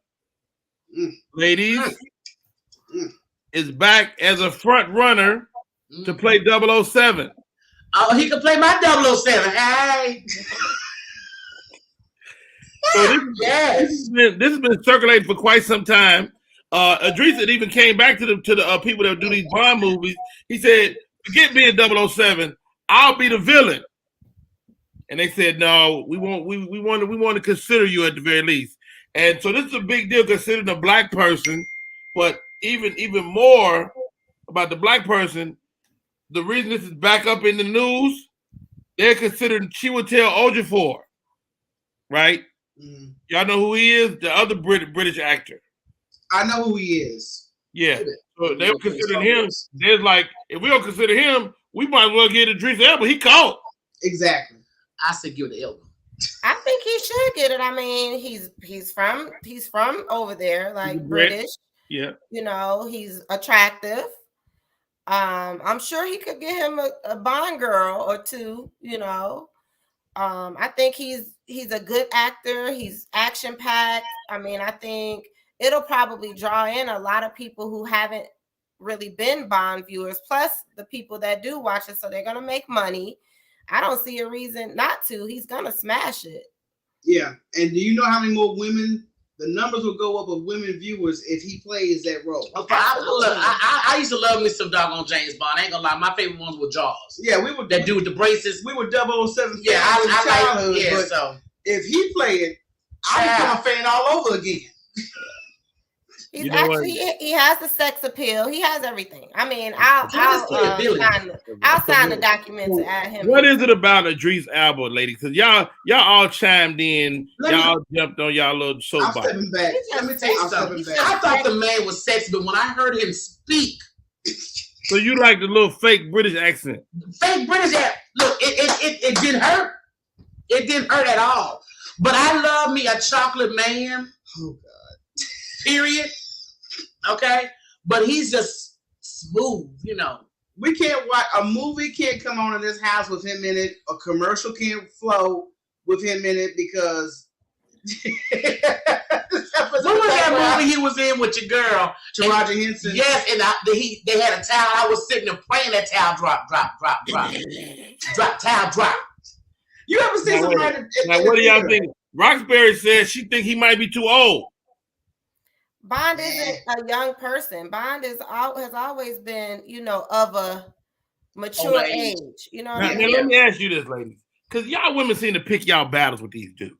ladies, is back as a front runner to play 007. Oh, he can play my 007. Hey. So this has been circulating for quite some time. Idris had even came back to the people that do these Bond movies. He said, "Forget being 007. I'll be the villain." And they said, "No, we want to consider you at the very least." And so this is a big deal considering a black person, but even more about the black person. The reason this is back up in the news, they're considering Chiwetel Ejiofor, right? Y'all know who he is? The other British actor. I know who he is. Yeah. So they were considering him. There's like, if we don't consider him, we might as well get Idris Elba. He caught. Exactly. I said give it to Elba. I think he should get it. I mean, he's from over there, like British. Yeah. You know, he's attractive. I'm sure he could get him a Bond girl or two, you know. I think he's a good actor. He's action packed. I mean, I think it'll probably draw in a lot of people who haven't really been Bond viewers, plus the people that do watch it. So they're gonna make money. I don't see a reason not to. He's gonna smash it. Yeah, and do you know how many more women? The numbers will go up of women viewers if he plays that role. I used to love me some doggone James Bond. I ain't gonna lie, my favorite ones were Jaws. Yeah, we were that dude with the braces. We were 007. Yeah, I like. Yeah, but so if he played it, I become a fan all over again. He's he has the sex appeal. He has everything. I mean, I'll sign the document to add him. What is it about Idris Elba, lady? Because y'all all chimed in. Y'all jumped on y'all little soapbox. I'm stepping back. Let me tell you something. I thought the man was sexy, but when I heard him speak, so you like the little fake British accent? Fake British accent. Look, it didn't hurt. It didn't hurt at all. But I love me a chocolate man. Oh God. Period. Okay, but he's just smooth, you know. We can't watch a movie. Can't come on in this house with him in it. A commercial can't flow with him in it because. What was that movie he was in with your girl, Roger Henson? Yes, and they had a towel. I was sitting there playing that towel drop, towel drop. You ever see somebody? Now, what do y'all think? Roxbury says she think he might be too old. Bond isn't a young person. Bond has always been, you know, of a mature age. You know. Now, let me ask you this, ladies, because y'all women seem to pick y'all battles with these dudes.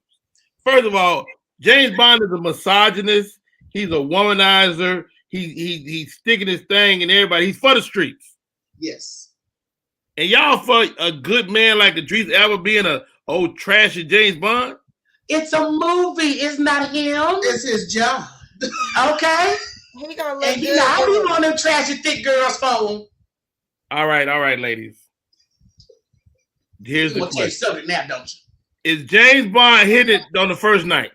First of all, James Bond is a misogynist. He's a womanizer. He's sticking his thing in everybody. He's for the streets. Yes. And y'all for a good man like Idris Elba being a old trashy James Bond? It's a movie. It's not him. It's his job. Okay. He gonna look and good. I be on them trashy thick girls' phone. All right, ladies. Here's the question. Subject now, don't you? Is James Bond hitting it on the first night?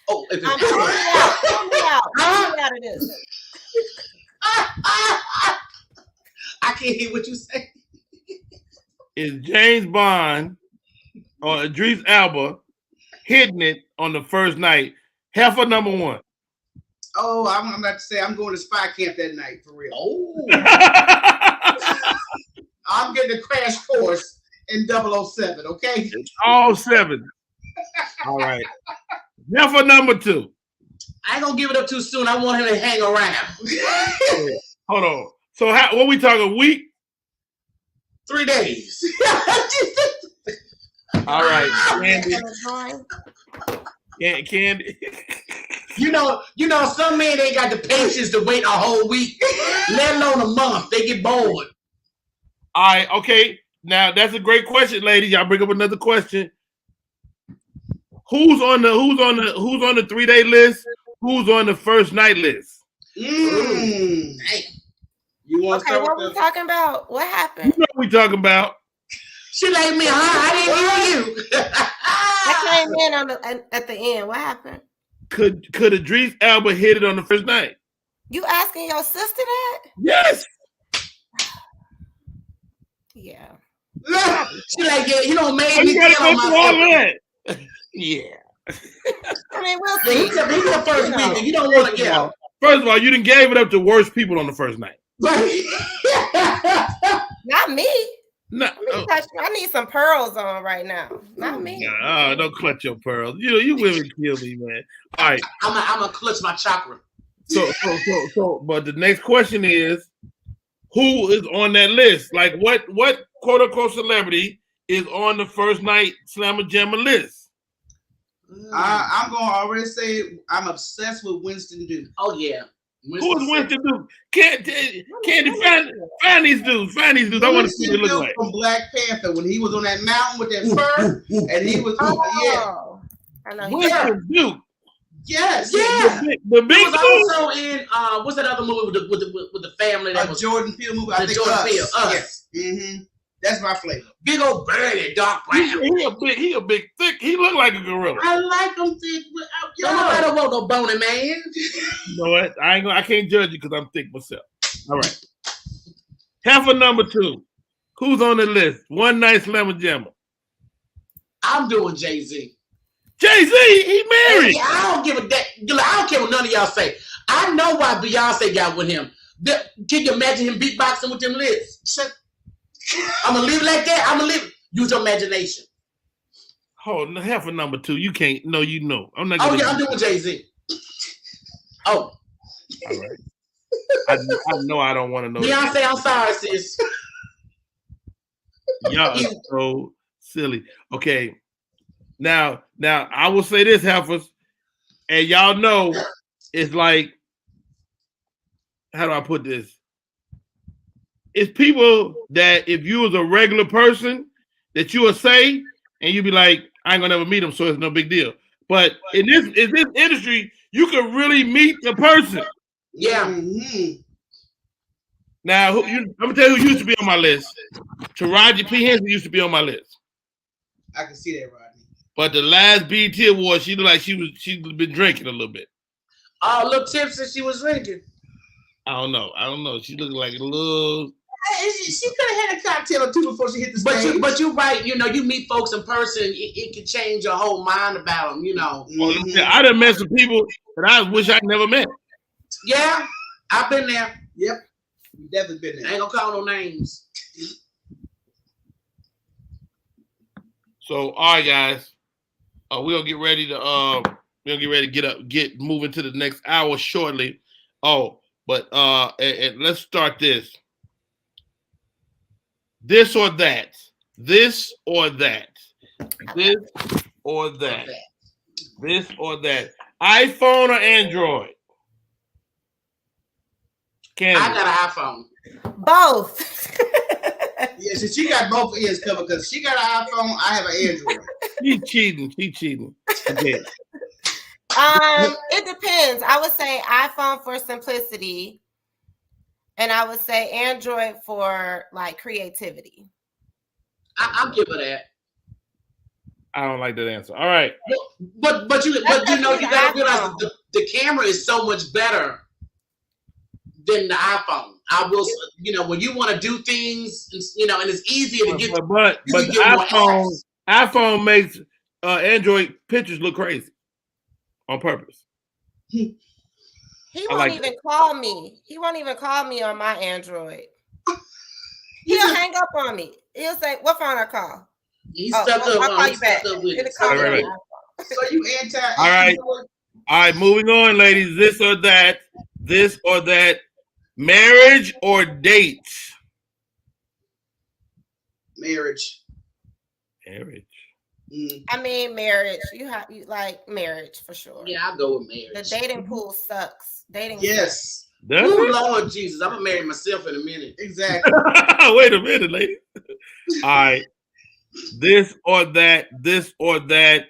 Oh, if it's Pull me out of this. I can't hear what you say. Is James Bond or Idris Elba hitting it on the first night? Half of number one. Oh, I'm about to say I'm going to spy camp that night for real. Oh. I'm getting a crash course in 007, okay? All 7. All right. Half of number 2. I ain't gonna give it up too soon. I want him to hang around. Hold on. So what we talking, a week? 3 days. All right. Candy. You know, some men ain't got the patience to wait a whole week, let alone a month. They get bored. All right, okay. Now that's a great question, ladies. Y'all bring up another question. Who's on the 3-day list? Who's on the first night list? Damn. You want to start what we talking about? What happened? You know what we talking about. She like me, huh? I didn't hear you. I came in at the end. What happened? Could Idris Elba hit it on the first night? You asking your sister that? Yes. Yeah. She like, yeah, you don't make me gotta tell go through all myself. that. Yeah. I mean, we'll Yeah, see. he's the first week, and you don't want to get out. First of all, you didn't gave it up to worse people on the first night. Not me. No, I need some pearls on right now. Not me. Don't clutch your pearls. You women kill me, man. All right. I'm gonna clutch my chakra. So, but the next question is, who is on that list? Like, what quote unquote celebrity is on the first night Slamma Jamma list? I'm gonna already say I'm obsessed with Winston Duke. Oh yeah. Who is Winston Duke? Candy, find these dudes. Find these dudes. I want to see what they look like. From Black Panther when he was on that mountain with that fur, and he was I know. Winston Duke. Yes. Yeah. The big He was also in what's that other movie with the family that was Jordan Peele movie? I the think Jordan Peele. Yes. Mm-hmm. That's my flavor. Big old birdie, dark brown. He a big thick. He look like a gorilla. I like him thick. Don't nobody want no bony man. You know what? I can't judge you because I'm thick myself. All right. Heifer number 2. Who's on the list? One Night Slammer Jammer. I'm doing Jay-Z. Jay-Z, he married. Hey, I don't give a damn. I don't care what none of y'all say. I know why Beyonce got with him. Can you imagine him beatboxing with them lips? I'm gonna leave it like that. I'm gonna leave it. Use your imagination. Oh, heifer number 2. You can't. No, you know. I'm not. Oh yeah, I'm doing Jay-Z. Oh. All right. I know I don't want to know. Beyonce, that. I'm sorry, sis. Y'all are so silly. Okay. Now I will say this, heifers, and y'all know it's like, how do I put this? It's people that if you was a regular person that you would say, and you'd be like, I ain't gonna ever meet them, so it's no big deal. But in this industry, you can really meet the person. Yeah. Mm-hmm. Now, I'm gonna tell you who used to be on my list. Taraji P. Henson used to be on my list. I can see that, Rodney. But the last BET Award, she looked like she's been drinking a little bit. Oh, a little tipsy she was drinking. I don't know. She looked like a little. She could have had a cocktail or two before she hit the stage. But you're right. You know, you meet folks in person, it can change your whole mind about them. You know. Well, I done met some people that I wish I never met. Yeah, I've been there. Yep, you definitely been there. I ain't gonna call no names. So, all right, guys, we're gonna get ready to get moving to the next hour shortly. Oh, but and let's start this. This or that. This or that. This or that. This or that. iPhone or Android? Candy. I got an iPhone. Both. Yeah, so she got both ears covered because she got an iPhone. I have an Android. She cheating. Okay. It depends. I would say iPhone for simplicity, and I would say Android for like creativity. I'll give her that. I don't like that answer. All right. But you know you gotta realize the camera is so much better than the iPhone. I will, you know, when you want to do things, you know, and it's easier to get. But the iPhone makes Android pictures look crazy on purpose. He won't even call me. He won't even call me on my Android. He'll hang up on me. He'll say, "What phone I call?" He's stuck up. I'll call you back. Right. So you anti? All right. Moving on, ladies. This or that. This or that. Marriage or dates? Marriage. I mean, marriage. You like marriage for sure. Yeah, I'll go with marriage. The dating pool sucks. Yes. Oh, Lord Jesus, I'm gonna marry myself in a minute. Exactly. Wait a minute, lady. All right. This or that. This or that.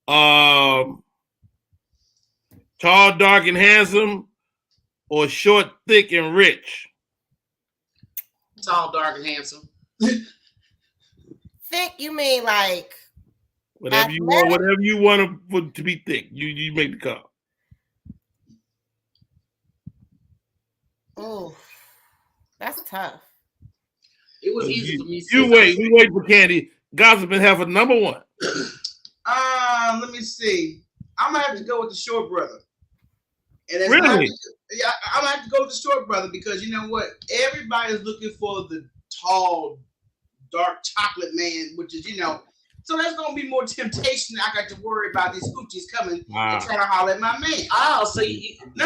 Tall, dark, and handsome, or short, thick, and rich? Tall, dark, and handsome. Thick, you mean like whatever you want? Whatever you want to be thick, you make the call. Oh, that's tough. It was easy for me. We wait for Candy. Gossiping Heifer number 1. Let me see. I'm gonna have to go with the short brother. And really? I'm gonna have to go with the short brother because you know what? Everybody's looking for the tall, dark chocolate man, which is, you know, so there's gonna be more temptation. I got to worry about these coochies coming and trying to holler at my man. Oh, so you no.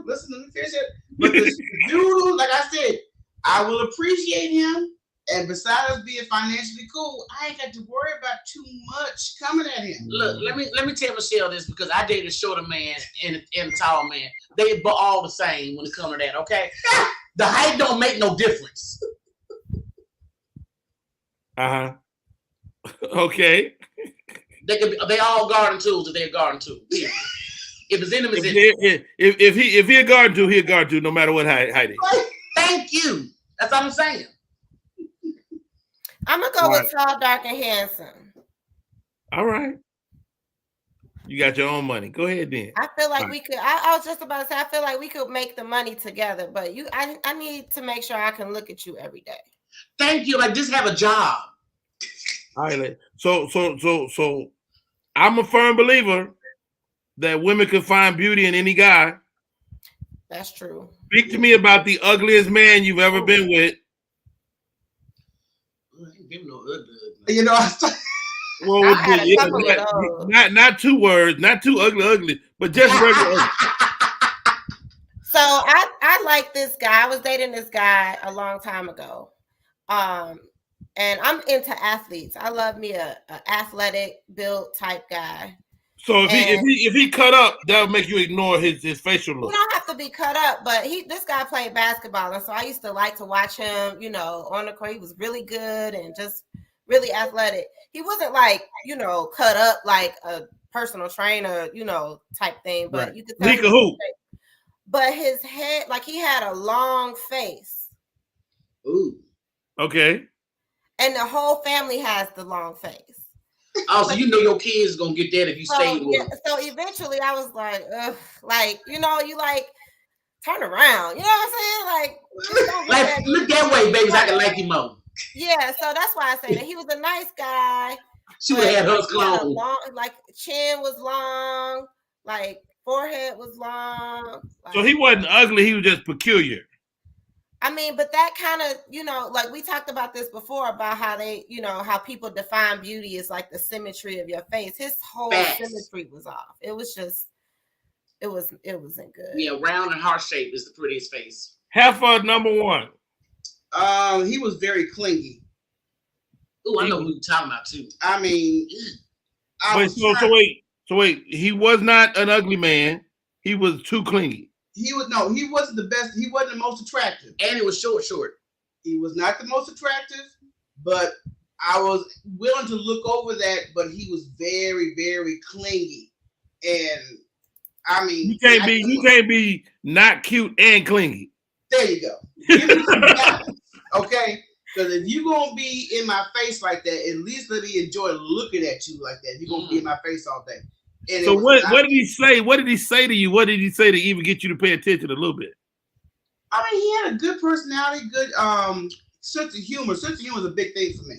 Listen, let me finish it. But this dude, like I said, I will appreciate him. And besides us being financially cool, I ain't got to worry about too much coming at him. Look, let me tell Michelle this because I dated a shorter man and a tall man. They all the same when it comes to that. Okay, the height don't make no difference. Okay. They all garden tools if they're garden tools. Yeah. If it's in him, it's in him. If he a guard to, he a guard to, no matter what height is. Thank you. That's all I'm saying. I'm gonna go with tall, dark, and handsome. All right. You got your own money. Go ahead then. I feel like we could. I was just about to say. I feel like we could make the money together, but I need to make sure I can look at you every day. Thank you. Like just have a job. All right. So I'm a firm believer that women can find beauty in any guy. That's true. Speak to me about the ugliest man you've ever been with. I ain't giving no ugly. You know, Well, not 2 words, not too ugly, but just regular ugly. So I like this guy. I was dating this guy a long time ago. And I'm into athletes. I love me a athletic built type guy. So if he cut up, that would make you ignore his facial look. You don't have to be cut up, but this guy played basketball, and so I used to like to watch him, on the court. He was really good and just really athletic. He wasn't like, cut up like a personal trainer, type thing, but right. You could tell hoop. But his head, like he had a long face. Ooh. Okay. And the whole family has the long face. Oh, so your kids gonna get that if you stay with them. So eventually I was like, ugh, like, you like turn around. You know what I'm saying? Like look that way, baby, so I can like you more. Yeah, so that's why I say that he was a nice guy. She would have had her clone. Like chin was long, like forehead was long. So he wasn't ugly, he was just peculiar. I mean, but that kind of, like we talked about this before about how they, how people define beauty is like the symmetry of your face. His whole symmetry was off. It was just, it wasn't good. Yeah, round and heart shape is the prettiest face. Heifer number 1. He was very clingy. Oh, I know who you're talking about too. I mean, so wait. He was not an ugly man. He was too clingy. He wasn't the best. He wasn't the most attractive. And he was short. He was not the most attractive, but I was willing to look over that, but he was very, very clingy. And I mean, you can't be not cute and clingy. There you go. Give me some balance, okay? Because if you're gonna be in my face like that, at least let me enjoy looking at you like that. You're gonna be in my face all day. And so what did he say? What did he say to you? What did he say to even get you to pay attention a little bit? I mean, he had a good personality, good sense of humor. Sense of humor is a big thing for me.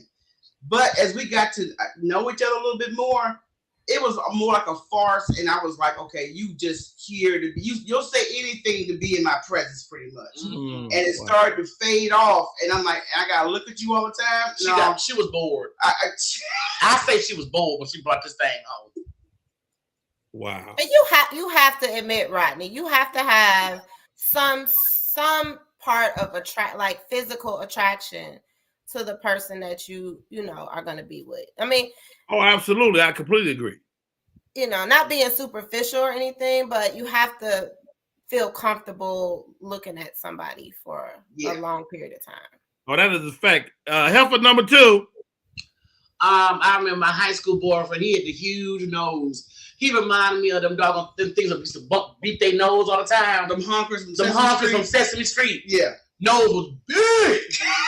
But as we got to know each other a little bit more, it was more like a farce. And I was like, okay, you just here to be. You'll say anything to be in my presence, pretty much. And it started to fade off. And I'm like, I gotta look at you all the time. She was bored. I say she was bored when she brought this thing home. Wow. And you have to admit, Rodney, you have to have some part of like physical attraction to the person that you are going to be with. I mean, oh, absolutely. I completely agree. Not being superficial or anything, but you have to feel comfortable looking at somebody for a long period of time. Oh, that is a fact. Heifer number 2. I remember my high school boyfriend. He had the huge nose. He reminded me of them things that used to beat their nose all the time. Them honkers from Sesame Street. Yeah. Nose was big.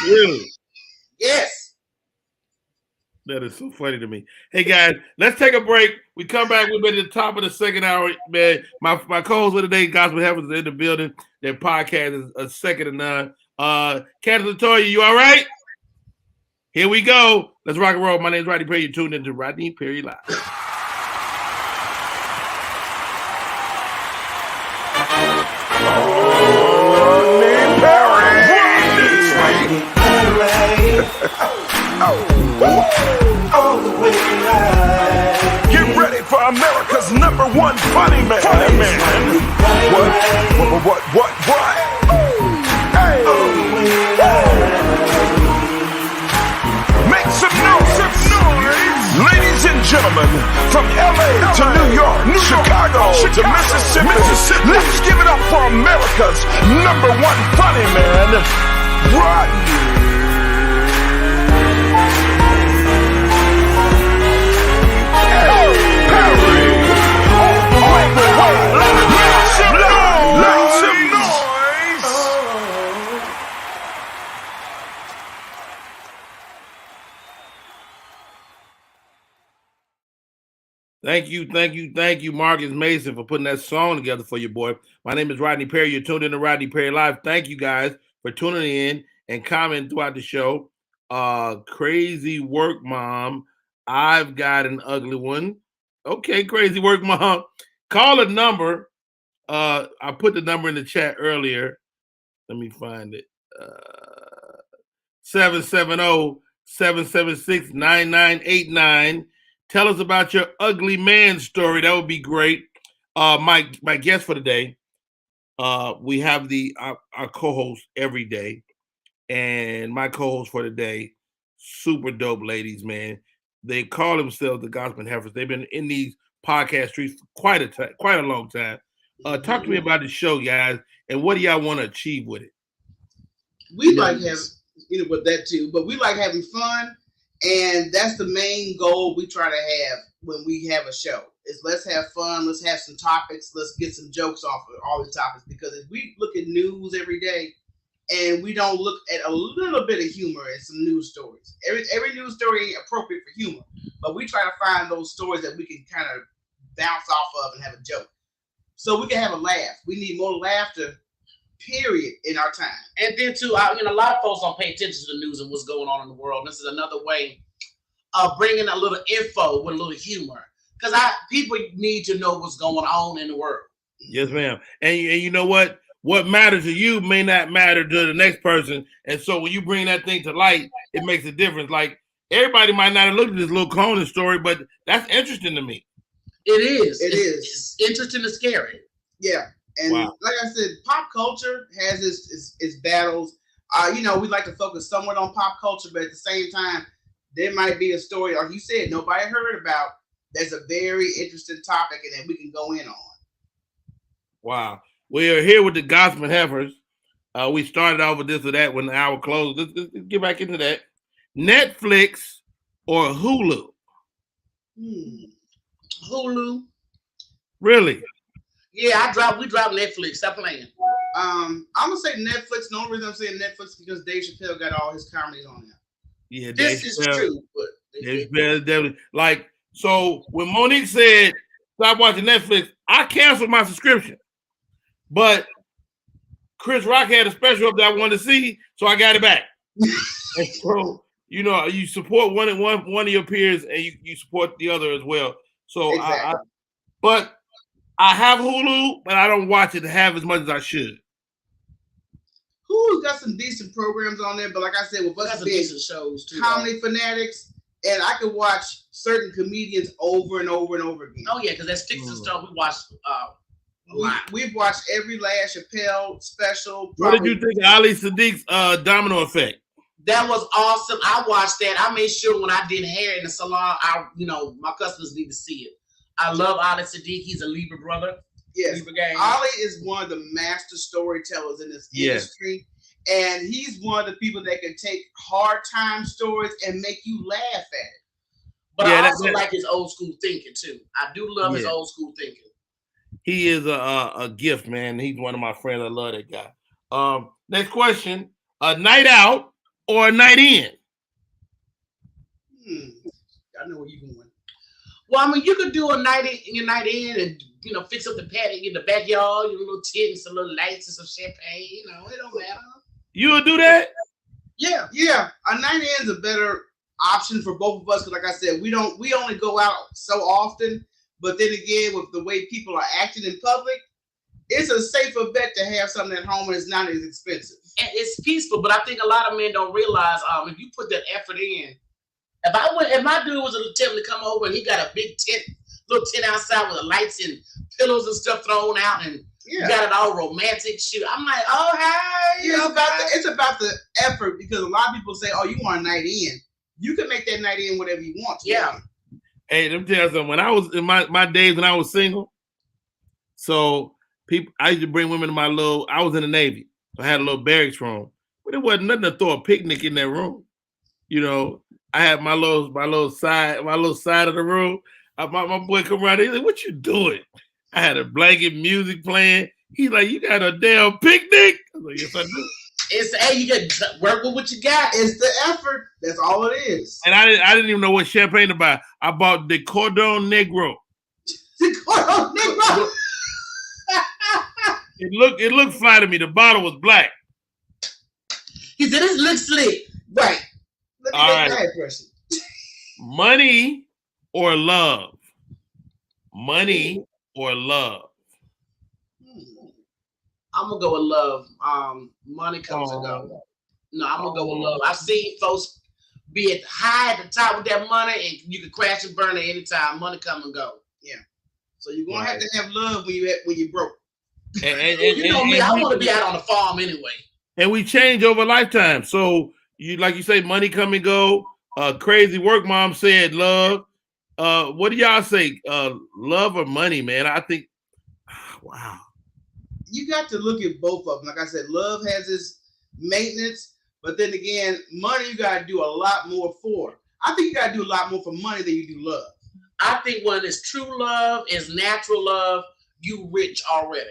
Really? Yes. That is so funny to me. Hey guys, let's take a break. We come back. We've been at the top of the second hour, man. My co-host for today, Gospel Heavens, is in the building. Their podcast is a second to none. Candace Latoya, you all right? Here we go. Let's rock and roll. My name is Rodney Perry. You're tuned into Rodney Perry Live. Get ready for America's #1 funny man. What? Hey. Make some noise. Ladies and gentlemen, from LA to New York, Chicago to Mississippi, let's give it up for America's #1 funny man, Rodney. Perry. All the way Thank you, Marcus Mason, for putting that song together for your boy. My name is Rodney Perry. You're tuned in to Rodney Perry Live. Thank you guys for tuning in and commenting throughout the show. Crazy work, mom. I've got an ugly one. Okay, crazy work, mom. Call a number. I put the number in the chat earlier. Let me find it. 770-776-9989. Tell us about your ugly man story. That would be great. My guest for today, we have our co-host every day, and my co-host for today, super dope ladies, man. They call themselves the Gospel Heifers. They've been in these podcast streets for quite a long time. Talk to me about the show, guys, and what do y'all want to achieve with it? We like having, with that too, but we like having fun, and that's the main goal we try to have when we have a show. Is let's have fun, let's have some topics, let's get some jokes off of all the topics, because if we look at news every day and we don't look at a little bit of humor in some news stories, every news story ain't appropriate for humor, but we try to find those stories that we can kind of bounce off of and have a joke, so we can have a laugh. We need more laughter, period, in our time. And then too, a lot of folks don't pay attention to the news and what's going on in the world. This is another way of bringing a little info with a little humor, because people need to know what's going on in the world. Yes, ma'am. And you know what? What matters to you may not matter to the next person. And so when you bring that thing to light, it makes a difference. Like, everybody might not have looked at this little Conan story, but that's interesting to me. It is. It's interesting and scary. Yeah. And like I said, pop culture has its battles. We like to focus somewhat on pop culture, but at the same time, there might be a story, like you said, nobody heard about. There's a very interesting topic, and that we can go in on. Wow. We are here with the Gospel Heifers. We started off with this or that when the hour closed. Let's get back into that. Netflix or Hulu? Hulu. Really? Yeah, we dropped Netflix. Stop playing. I'm gonna say Netflix. The only reason I'm saying Netflix is because Dave Chappelle got all his comedies on there. Yeah, this is true. But Dave Chappelle definitely. Like, so when Monique said stop watching Netflix, I canceled my subscription. But Chris Rock had a special up that I wanted to see, so I got it back. And so, you support one of your peers, and you support the other as well. So exactly. But I have Hulu, but I don't watch it half as much as I should. Hulu's got some decent programs on there, but like I said, with us being shows too, comedy fanatics, and I could watch certain comedians over and over and over again. Oh yeah, because that's fixing stuff we watched a lot. We've watched every last Chappelle special. What did you think of Ali Sadiq's Domino Effect? That was awesome. I watched that. I made sure when I did hair in the salon, my customers need to see it. I love Ali Sadiq. He's a Libra brother. Yes, Ali is one of the master storytellers in this industry, and he's one of the people that can take hard time stories and make you laugh at it. But I also like his old school thinking too. I do love his old school thinking. He is a gift, man. He's one of my friends. I love that guy. Next question: a night out or a night in? I know where you're going. Well, I mean, you could do a night in and fix up the paddock in the backyard, your little tent and some little lights and some champagne. It don't matter. You would do that? Yeah. A night in is a better option for both of us, because, like I said, we only go out so often. But then again, with the way people are acting in public, it's a safer bet to have something at home, and it's not as expensive. And it's peaceful, but I think a lot of men don't realize if you put that effort in. If my dude was attempting to come over and he got a big little tent outside with the lights and pillows and stuff thrown out, and you got it all romantic shit, I'm like, oh hey, it's about the effort, because a lot of people say, oh, you want a night in. You can make that night in whatever you want to. Yeah. Hey, let me tell you something. When I was in my days when I was single, so I used to bring women to I was in the Navy, so I had a little barracks room, but it wasn't nothing to throw a picnic in that room. I had my little side of the room. My boy come around, he's like, "What you doing?" I had a blanket, music playing. He's like, "You got a damn picnic?" I was like, "Yes, I do." You got to work with what you got. It's the effort. That's all it is. And I didn't even know what champagne to buy. I bought the Cordon Negro. Gordo Negro. It looked fly to me. The bottle was black. He said, "This looks slick." Right. Look All at that right. person. Money or love? Money or love? I'm gonna go with love. Money comes and goes. No, I'm gonna go with love. I've seen folks be at high at the top with that money, and you can crash and burn at any time. Money come and go. Yeah. So you're gonna have to have love when you broke. And You know me, I want to be out on the farm anyway. And we change over lifetime. So like you say, money come and go. Crazy work mom said love. What do y'all say? Love or money, man? I think, wow. You got to look at both of them. Like I said, love has its maintenance, but then again, money you got to do a lot more for. I think you got to do a lot more for money than you do love. I think when it's true love, is natural love, you rich already.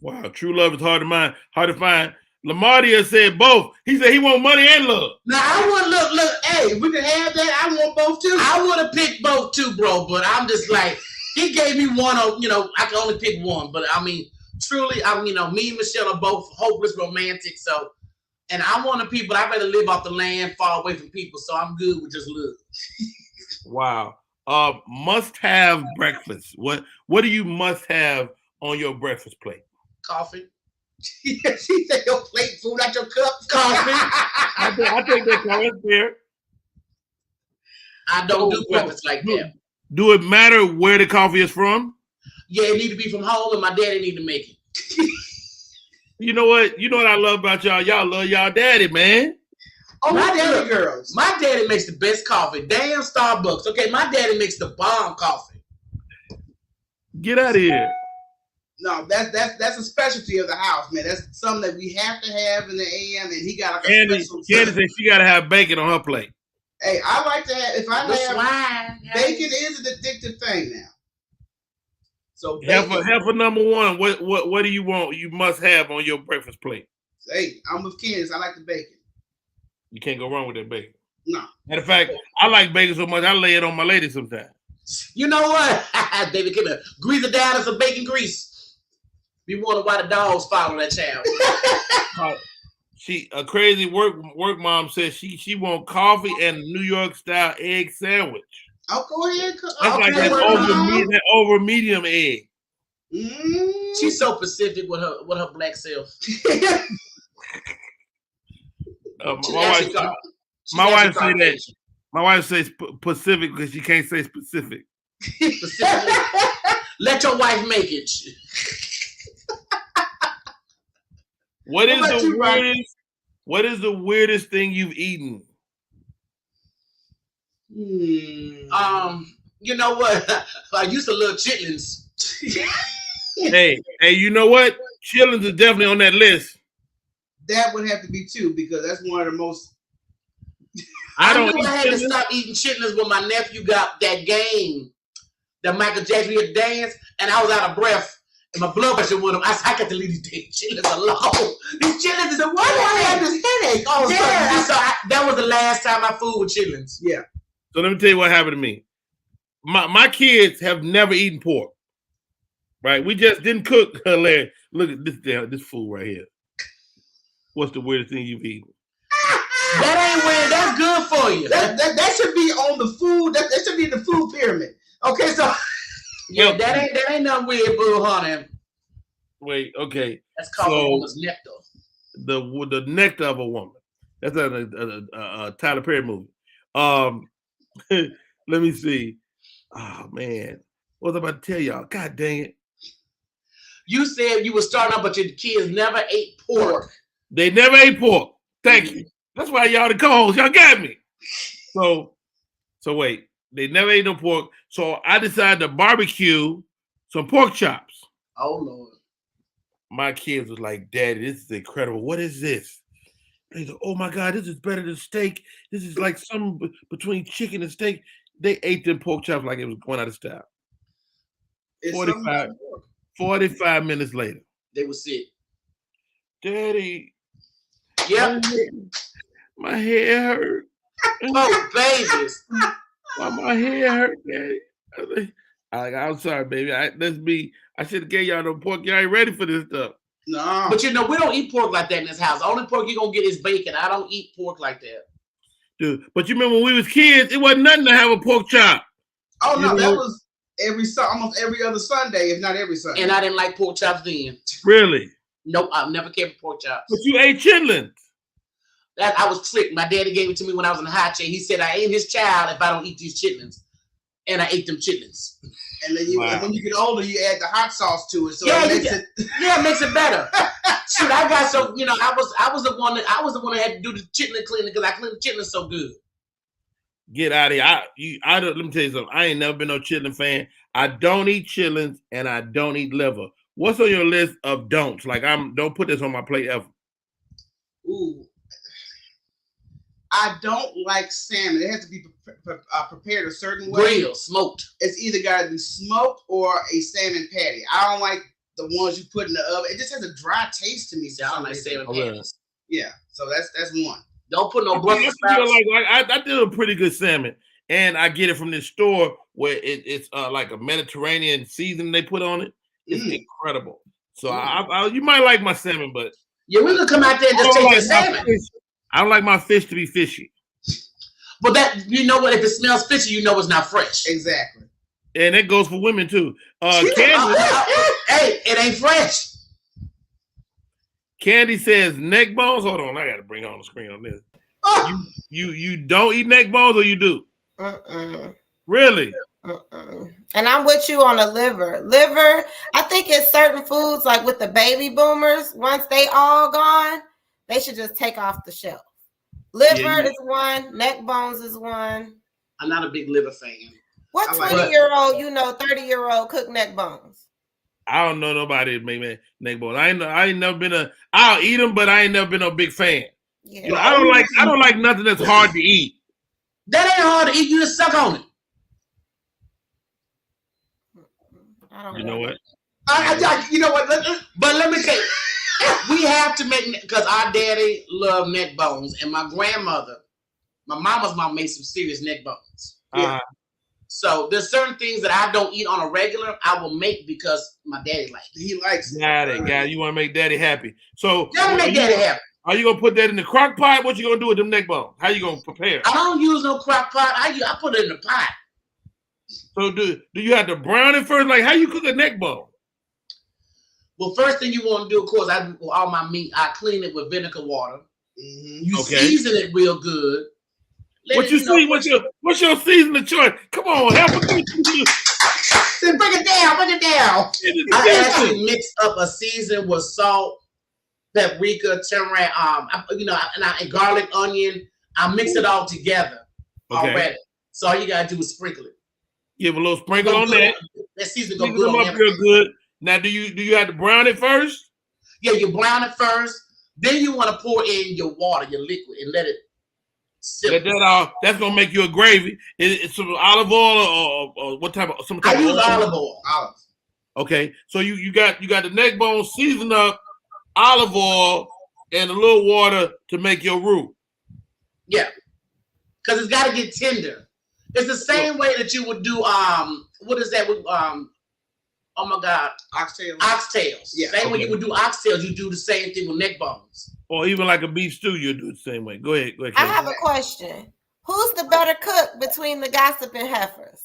Wow, true love is hard to find. Lamardia said both. He said he want money and love. Now I want look. Hey, we can have that. I want both too. I want to pick both too, bro. But I'm just like, he gave me one. I can only pick one. But I mean, truly, me and Michelle are both hopeless romantics. So, and I'm one of the people. I'd rather live off the land, far away from people. So I'm good with just love. Wow. Must have breakfast. What do you must have on your breakfast plate? Coffee. She said your plate food out your cup. Coffee. I think that's fair. I don't do breakfast like that. Do it matter where the coffee is from? Yeah, it need to be from home, and my daddy need to make it. You know what? You know what I love about y'all? Y'all love y'all daddy, man. Oh, my daddy girls. My daddy makes the best coffee. Damn Starbucks. Okay, my daddy makes the bomb coffee. Get out of here. No, that's a specialty of the house, man. That's something that we have to have in the AM, and he got like a special. Candy said she gotta have bacon on her plate. Hey, I like to have. If I have bacon, is an addictive thing now. So heifer number one. What do you want? You must have on your breakfast plate. Hey, I'm with Candace. I like the bacon. You can't go wrong with that bacon. No. Matter of fact, I like bacon so much I lay it on my lady sometimes. You know what? David, come here. Grease it down in some bacon grease. You wonder why the dogs follow that child. A crazy work mom says she want coffee and a New York style egg sandwich. Oh, go ahead. That's like that over medium egg. She's so Pacific with her black self. My wife says Pacific because she can't say specific. Let your wife make it. What is the weirdest thing you've eaten? You know what? I used to love chitlins. hey, you know what? Chitlins is definitely on that list. That would have to be two because that's one of the most. I had to stop eating chitlins when my nephew got that game that Michael Jackson had dance, and I was out of breath. And my blood pressure went up. I said, I got to leave these chitlins alone. These chitlins is the one I had this headache. That was the last time I fooled with chitlins. Yeah. So let me tell you what happened to me. My kids have never eaten pork. Right? We just didn't cook. Larry, look at this food right here. What's the weirdest thing you've eaten? That ain't weird. That's good for you. That should be on the food. That should be in the food pyramid. Okay, so. Yeah, that ain't nothing weird, boo, honey. Wait, okay. That's called a woman's nectar. The nectar of a woman. That's a Tyler Perry movie. Let me see. Oh man, what was I about to tell y'all? God dang it! You said you were starting up, but your kids never ate pork. They never ate pork. Thank you. That's why y'all the co-hosts. Y'all got me. So wait. They never ate no pork. So I decided to barbecue some pork chops. Oh, Lord. My kids was like, Daddy, this is incredible. What is this? They said, oh, my God, this is better than steak. This is like something between chicken and steak. They ate them pork chops like it was going out of style. 45 minutes later. They were sick. Daddy. Yep. My hair hurt. Oh, babies. Why my hair hurt, Daddy? I'm sorry, baby. I should have gave y'all no pork. Y'all ain't ready for this stuff. No. But we don't eat pork like that in this house. The only pork you're gonna get is bacon. I don't eat pork like that. Dude, but you remember when we was kids, it wasn't nothing to have a pork chop. Oh no, that was almost every other Sunday, if not every Sunday. And I didn't like pork chops then. Really? Nope, I've never cared for pork chops. But you ate chitlins. That I was tricked. My daddy gave it to me when I was in the high chair. He said I ain't his child if I don't eat these chitlins. And I ate them chitlins. And then and when you get older, you add the hot sauce to it, so it makes it better. Shoot, I got so I was the one that had to do the chitlin cleaning because I cleaned the chitlins so good. Get out of here! Let me tell you something. I ain't never been no chitlin fan. I don't eat chitlins and I don't eat liver. What's on your list of don'ts? Like don't put this on my plate ever. Ooh, I don't like salmon. It has to be prepared a certain way. Grilled, smoked. It's either got to be smoked or a salmon patty. I don't like the ones you put in the oven. It just has a dry taste to me. I don't like salmon patties. Yeah, so that's one. Don't put no Brussels sprouts. I do a pretty good salmon, and I get it from this store where it's like a Mediterranean seasoning they put on it. It's incredible. So you might like my salmon, but yeah, we could come out there and just take the salmon. I don't like my fish to be fishy. But that, you know what? If it smells fishy, you know it's not fresh. Exactly. And that goes for women too. Candy, hey, it ain't fresh. Candy says neck bones. Hold on, I got to bring it on the screen on this. You don't eat neck bones, or you do? Really? And I'm with you on the liver. Liver, I think it's certain foods like with the baby boomers. Once they all gone, they should just take off the shelf. Liver is one. Neck bones is one. I'm not a big liver fan. What 20-year-old, 30-year-old cook neck bones? I don't know nobody that make neck bones. I ain't never been I'll eat them, but I ain't never been a big fan. Yeah. I don't like nothing that's hard to eat. That ain't hard to eat. You just suck on it. You know what? You know what? But let me tell you, we have to make, because our daddy loved neck bones, and my grandmother, my mama's mom, made some serious neck bones. So there's certain things that I don't eat on a regular, I will make because my daddy likes it. He likes it. Got it. You want to make daddy happy. So make daddy happy. Are you gonna put that in the crock pot? What you gonna do with them neck bones? How you gonna prepare? I don't use no crock pot. I put it in the pot. So do you have to brown it first? Like how you cook a neck bone? Well, first thing you want to do, of course, all my meat, I clean it with vinegar water. You season it real good. What's your seasoning choice? Come on, help me. Break it down. I actually mix up a season with salt, paprika, turmeric, and garlic, onion. I mix it all together already. So all you gotta do is sprinkle it. Give a little sprinkle on that. That season go good on real good. Now, do you have to brown it first? Yeah, you brown it first. Then you want to pour in your water, your liquid, and let it simmer. That's gonna make you a gravy. It's some olive oil or what type of I use olive oil. Okay, so you got the neck bone seasoned up, olive oil, and a little water to make your roux. Yeah, because it's got to get tender. It's the same way that you would do what is that with oh my God, oxtails. Yeah, same way you would do oxtails, you do the same thing with neck bones. Or even like a beef stew, you do the same way. Go ahead. I have a question. Who's the better cook between the gossip and heifers?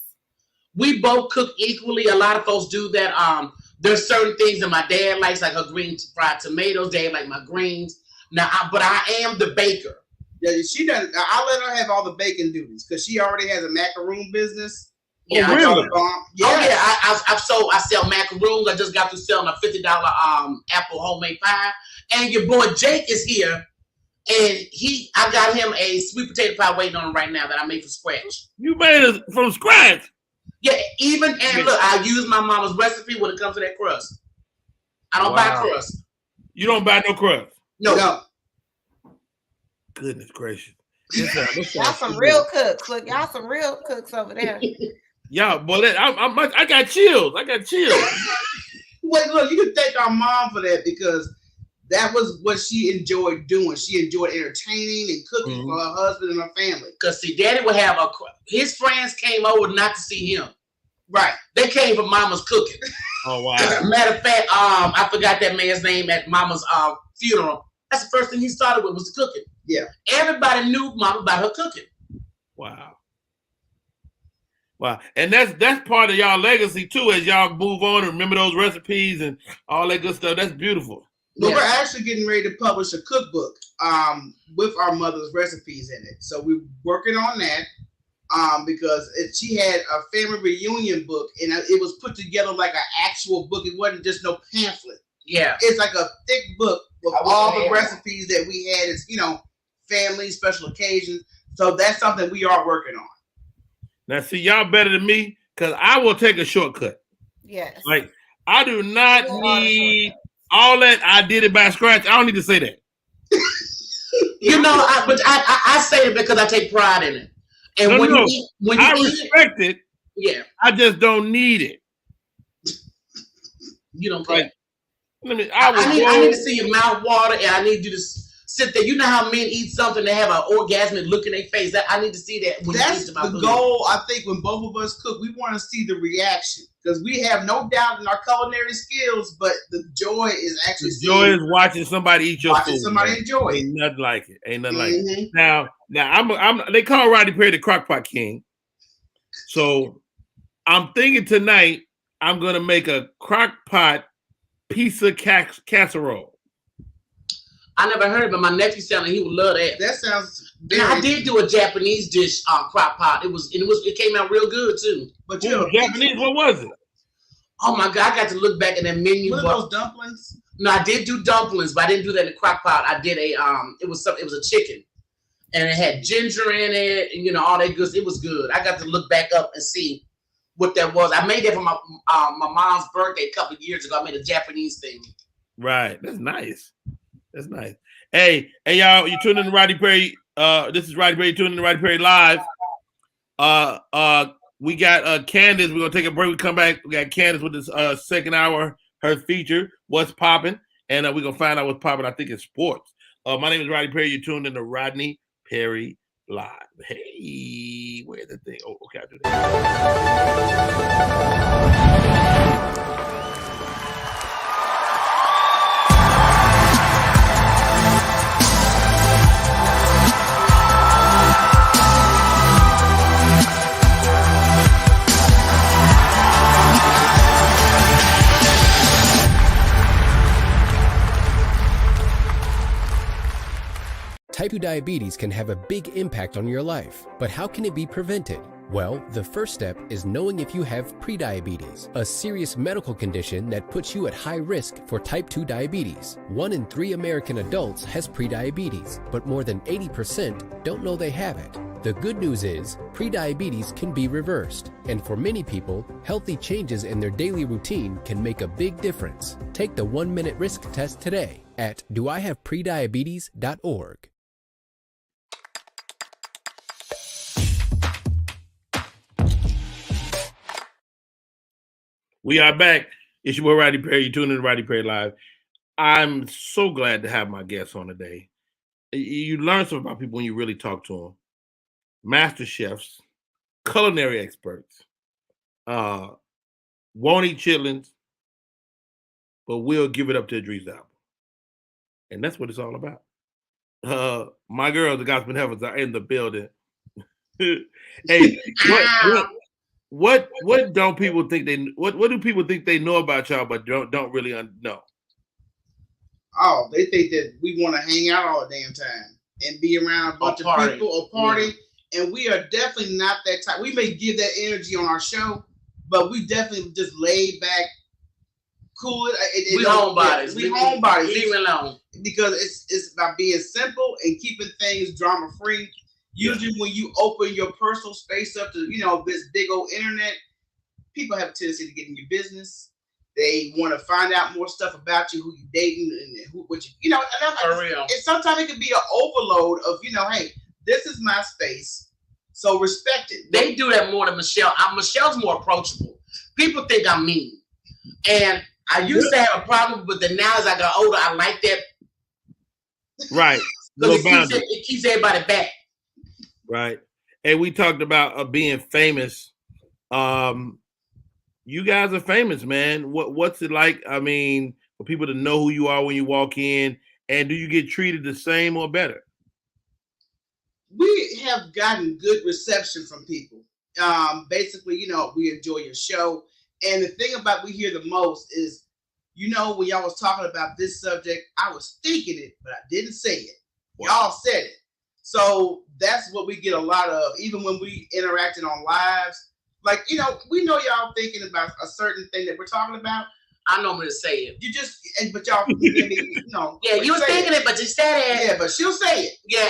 We both cook equally. A lot of folks do that. There's certain things that my dad likes, like her green fried tomatoes. Dad like my greens. Now, but I am the baker. Yeah, she doesn't. I let her have all the baking duties because she already has a macaroon business. Yeah, really? I sell macaroons. I just got through selling a $50 apple homemade pie. And your boy Jake is here, and I got him a sweet potato pie waiting on him right now that I made from scratch. You made it from scratch? Yeah, look, I use my mama's recipe when it comes to that crust. I don't buy crust. You don't buy no crust? No. Goodness gracious. Y'all some real cooks. Look, y'all some real cooks over there. Yeah, boy, I got chills. Wait, look, you can thank our mom for that because that was what she enjoyed doing. She enjoyed entertaining and cooking for her husband and her family. Because see, Daddy would have his friends came over not to see him. Right. They came from Mama's cooking. Oh wow. Matter of fact, I forgot that man's name at Mama's funeral. That's the first thing he started with was the cooking. Yeah. Everybody knew Mama about her cooking. Wow. Wow. And that's part of y'all legacy too, as y'all move on and remember those recipes and all that good stuff. That's beautiful. But we're actually getting ready to publish a cookbook with our mother's recipes in it. So we're working on that because she had a family reunion book, and it was put together like an actual book. It wasn't just no pamphlet. Yeah. It's like a thick book with all the recipes that we had as, family, special occasions. So that's something we are working on. Now, see, y'all better than me because I will take a shortcut. Yes. Like, I do not need all that. I did it by scratch. I don't need to say that. But I say it because I take pride in it. And I respect it. Yeah. I just don't need it. You don't care. Like, I need to see your mouth water, and I need you to sit there. You know how men eat something, they have an orgasmic look in their face. I need to see that. That's the goal. I think when both of us cook, we want to see the reaction because we have no doubt in our culinary skills, but the joy is actually watching somebody eat your food. Somebody enjoy it. Ain't nothing like it. Ain't nothing like it. Now I'm. They call Rodney Perry the Crockpot King. So I'm thinking tonight I'm gonna make a crockpot pizza casserole. I never heard it, but my nephew sounded he would love that. That sounds. I did do a Japanese dish, crock pot. It came out real good too. But Japanese, what was it? Oh my God, I got to look back at that menu. What are those dumplings? No, I did do dumplings, but I didn't do that in the crock pot. I did it was a chicken, and it had ginger in it, and all that good. It was good. I got to look back up and see what that was. I made that for my mom's birthday a couple of years ago. I made a Japanese thing. Right, that's nice. That's nice. Hey, y'all, you tuned in to Rodney Perry. This is Rodney Perry, tuning in to Rodney Perry Live. We got Candace. We're gonna take a break. We come back. We got Candace with this second hour, her feature, What's Popping? And we're gonna find out what's popping. I think it's sports. My name is Rodney Perry. You're tuned in to Rodney Perry Live. Hey, where's the thing? Oh, okay, I do that. Type 2 diabetes can have a big impact on your life, but how can it be prevented? Well, the first step is knowing if you have prediabetes, a serious medical condition that puts you at high risk for type 2 diabetes. 1 in 3 American adults has prediabetes, but more than 80% don't know they have it. The good news is, prediabetes can be reversed, and for many people, healthy changes in their daily routine can make a big difference. Take the 1-minute risk test today at doihaveprediabetes.org. We are back. It's your boy Rodney Perry. You're tuning in to Rodney Perry Live. I'm so glad to have my guests on today. You learn something about people when you really talk to them. Master chefs, culinary experts, won't eat chitlins, but will give it up to Idris Elba. And that's what it's all about. My girls, the Gospel Heavens, are in the building. Hey, what don't people think what do people think they know about y'all but don't really know? Oh, they think that we want to hang out all the damn time and be around a bunch of people or party. Yeah. And we are definitely not that type. We may give that energy on our show, but we definitely just laid back, cool. We homebodies. We homebodies. Leave it alone. Because it's about being simple and keeping things drama free. Usually when you open your personal space up to, this big old internet, people have a tendency to get in your business. They want to find out more stuff about you, who you're dating, and what you, For real. And sometimes it can be an overload of, hey, this is my space, so respect it. They do that more than Michelle. Michelle's more approachable. People think I'm mean. And I used to have a problem, but then now as I got older, I like that. Right. Because it keeps everybody back. Right. And we talked about being famous. you guys are famous, man. What's it like? I mean, for people to know who you are when you walk in, and do you get treated the same or better? We have gotten good reception from people. Basically, we enjoy your show. And the thing about we hear the most is, when y'all was talking about this subject, I was thinking it, but I didn't say it. Wow. Y'all said it. So that's what we get a lot of, even when we interacted on lives. Like, we know y'all thinking about a certain thing that we're talking about. I know when to say it. You just, but y'all, yeah, you was thinking it, but you said it. Yeah, but she'll say it. Yeah,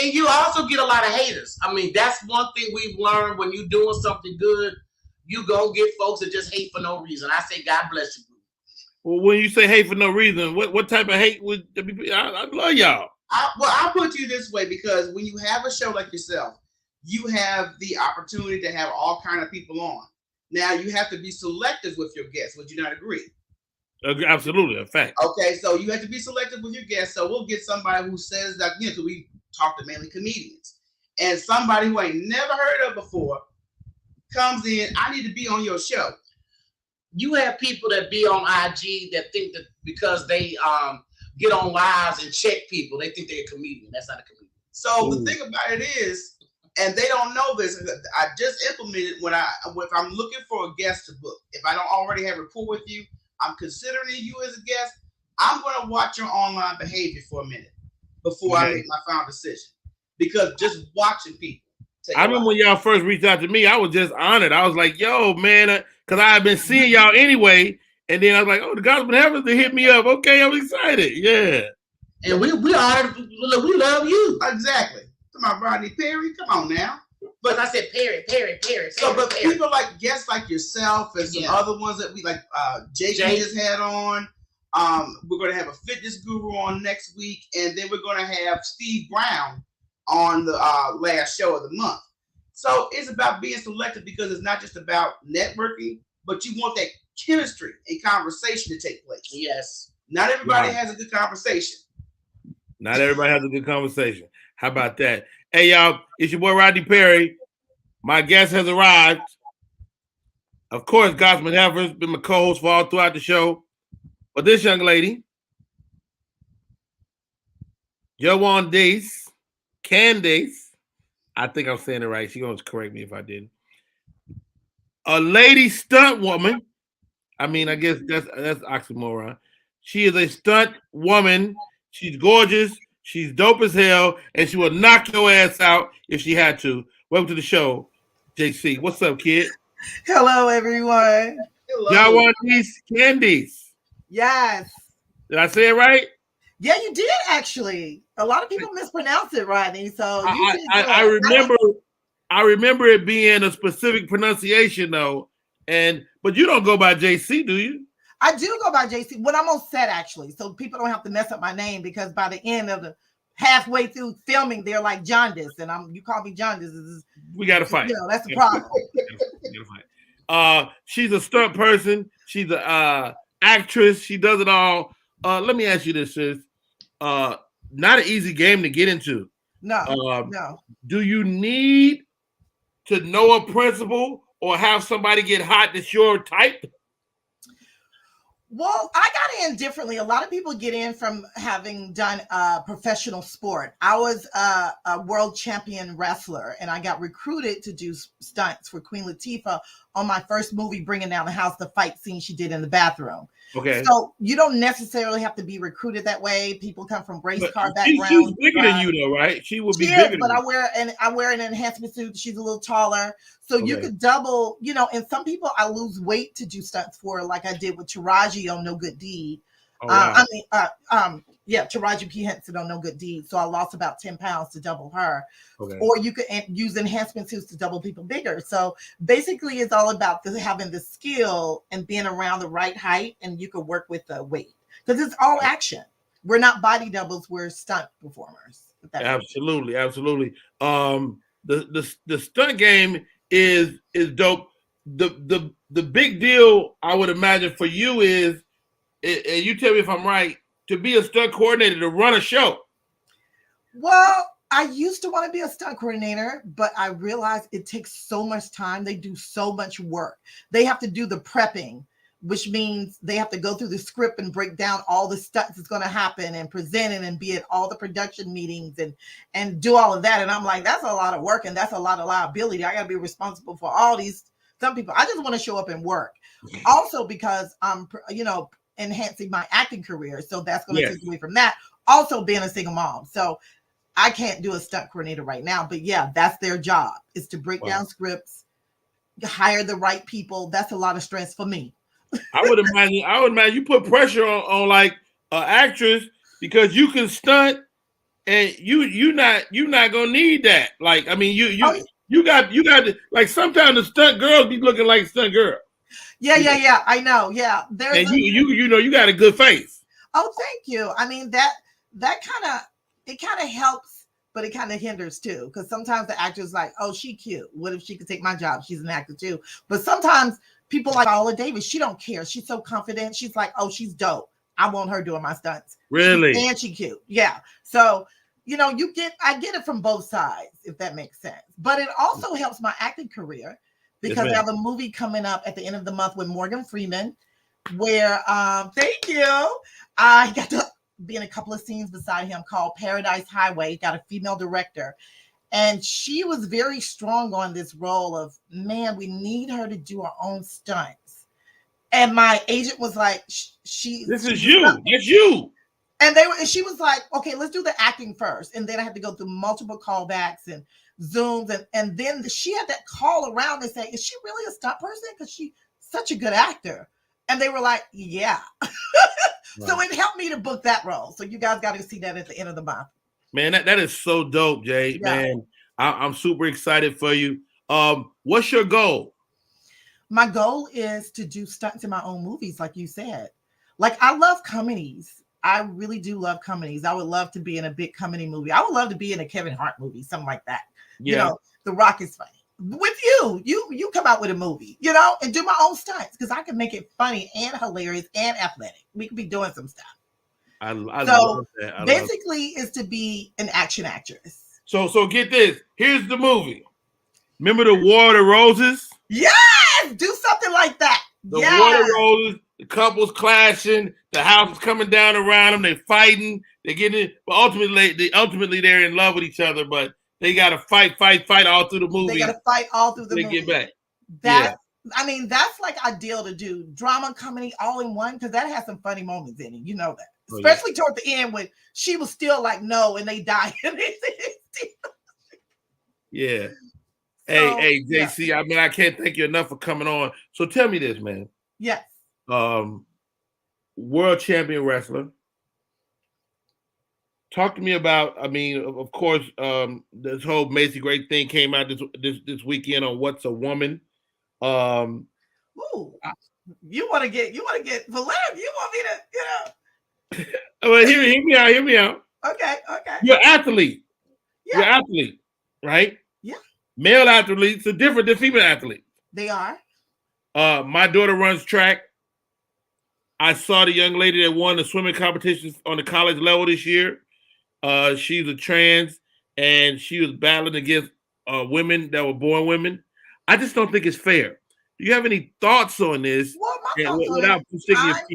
and you also get a lot of haters. I mean, that's one thing we've learned when you're doing something good. You go get folks that just hate for no reason. I say, God bless you. Well, when you say hate for no reason, what type of hate would be? I love y'all. I'll put you this way, because when you have a show like yourself, you have the opportunity to have all kind of people on. Now, you have to be selective with your guests. Would you not agree? Absolutely, a fact. Okay, so you have to be selective with your guests. So we'll get somebody who says that, because we talk to mainly comedians. And somebody who ain't never heard of before comes in, I need to be on your show. You have people that be on IG that think that because they get on lives and check people, they think they're a comedian. That's not a comedian. So the thing about it is, and they don't know this, I just implemented if I'm looking for a guest to book, if I don't already have rapport with you, I'm considering you as a guest, I'm going to watch your online behavior for a minute before I make my final decision. Because just watching people. I remember when y'all first reached out to me, I was just honored. I was like, yo, man, because I had been seeing y'all anyway. And then I was like, oh, the Gospel Heavens to hit me up. Okay, I'm excited. Yeah. And we honored, we love you. Exactly. Come on, Rodney Perry. Come on now. But I said Perry. So, but people like guests like yourself and some other ones that we like, Jay just had on. We're going to have a fitness guru on next week, and then we're going to have Steve Brown on the last show of the month. So it's about being selective, because it's not just about networking, but you want that chemistry and conversation to take place. Yes. Not everybody has a good conversation. Not everybody has a good conversation. How about that? Hey, y'all, it's your boy Rodney Perry. My guest has arrived. Of course, Gospel Heifers been my co-host for all throughout the show. But this young lady, Candace, I think I'm saying it right. She's going to correct me if I didn't. A lady stunt woman. I mean, I guess that's oxymoron. She is a stunt woman. She's gorgeous. She's dope as hell, and she will knock your ass out if she had to. Welcome to the show, JC. What's up, kid? Hello, everyone. Hello. Y'all want these candies? Yes. Did I say it right? Yeah, you did actually. A lot of people mispronounce it, Rodney. So I remember it being a specific pronunciation though, but you don't go by JC, do you? I do go by JC when I'm on set, actually, so people don't have to mess up my name, because by the end of the halfway through filming, they're like Jaundice, and you call me Jaundice. We got to fight. That's the problem. She's a stunt person. She's a actress. She does it all. Let me ask you this, sis. Not an easy game to get into. No. Do you need to know a principal or have somebody get hot that's your type? Well, I got in differently. A lot of people get in from having done professional sport. I was a world champion wrestler, and I got recruited to do stunts for Queen Latifah on my first movie, Bringing Down the House, the fight scene she did in the bathroom. Okay. So you don't necessarily have to be recruited that way. People come from race car backgrounds. She's bigger than you, though, right? She will be bigger. But I wear an enhancement suit. She's a little taller, so you could double. And some people I lose weight to do stunts for, like I did with Taraji on No Good Deed. Oh, wow. Taraji P. Henson on No Good Deed. So I lost about 10 pounds to double her. Okay. Or you could use enhancement suits to double people bigger. So basically, it's all about having the skill and being around the right height, and you could work with the weight, because it's all action. We're not body doubles. We're stunt performers. Absolutely. The stunt game is dope. The big deal, I would imagine, for you is, and you tell me if I'm right, to be a stunt coordinator, to run a show. Well, I used to want to be a stunt coordinator, but I realized it takes so much time. They do so much work. They have to do the prepping, which means they have to go through the script and break down all the stunts that's going to happen and present it and be at all the production meetings and do all of that. And I'm like, that's a lot of work and that's a lot of liability. I got to be responsible for all these. Some people, I just want to show up and work. Also because I'm, enhancing my acting career. So that's going to take away from that. Also being a single mom. So I can't do a stunt coordinator right now, but yeah, that's their job, is to break down scripts, hire the right people. That's a lot of stress for me. I would imagine you put pressure on like an actress because you can stunt and you're not gonna need that. Like, I mean, you got to, like, sometimes the stunt girls be looking like stunt girl. Yeah. I know. Yeah. And you got a good face. Oh, thank you. I mean, that kind of helps, but it kind of hinders too. Because sometimes the actor's like, oh, she cute. What if she could take my job? She's an actor too. But sometimes people like Viola Davis, she don't care. She's so confident. She's like, oh, she's dope. I want her doing my stunts. Really? And she cute. Yeah. So, I get it from both sides, if that makes sense. But it also helps my acting career because I have a movie coming up at the end of the month with Morgan Freeman where, thank you. I got to be in a couple of scenes beside him called Paradise Highway. Got a female director. And she was very strong on this role of, man, we need her to do her own stunts. And my agent was like, this is you. That's you. And she was like, okay, let's do the acting first. And then I had to go through multiple callbacks and Zooms. And then she had that call around and say, is she really a stunt person? Because she's such a good actor. And they were like, yeah. So it helped me to book that role. So you guys got to see that at the end of the month. Man, that is so dope, Jay. Yeah. Man, I'm super excited for you. What's your goal? My goal is to do stunts in my own movies, like you said. Like, I love comedies. I really do love comedies. I would love to be in a big comedy movie. I would love to be in a Kevin Hart movie, something like that. Yeah. The Rock is funny. With you come out with a movie, and do my own stunts because I can make it funny and hilarious and athletic. We could be doing some stuff. I love that. Basically, is to be an action actress. So get this. Here's the movie. Remember the War of the Roses? Yes, do something like that. The War of the Roses. The couples clashing. The house is coming down around them. They're fighting. They're getting it. But ultimately, they're in love with each other. But they got to fight all through the movie. They got to fight all through the movie. They get back. That's like ideal to do. Drama, comedy, all in one, because that has some funny moments in it. You know that. Especially toward the end when she was still like, no, and they die. Yeah. Hey, JC, I mean, I can't thank you enough for coming on. So tell me this, man. Yes. World champion wrestler. Talk to me about, I mean, of course, this whole Macy Gray thing came out this weekend on What's a Woman. Ooh, you want to get Valerv, you want me to, Well, hear me out. Okay. You're an athlete. Yeah. You're an athlete, right? Yeah. Male athletes are different than female athletes. They are. My daughter runs track. I saw the young lady that won the swimming competitions on the college level this year. She's a trans, and she was battling against women that were born women. I just don't think it's fair. Do you have any thoughts on this? Well, my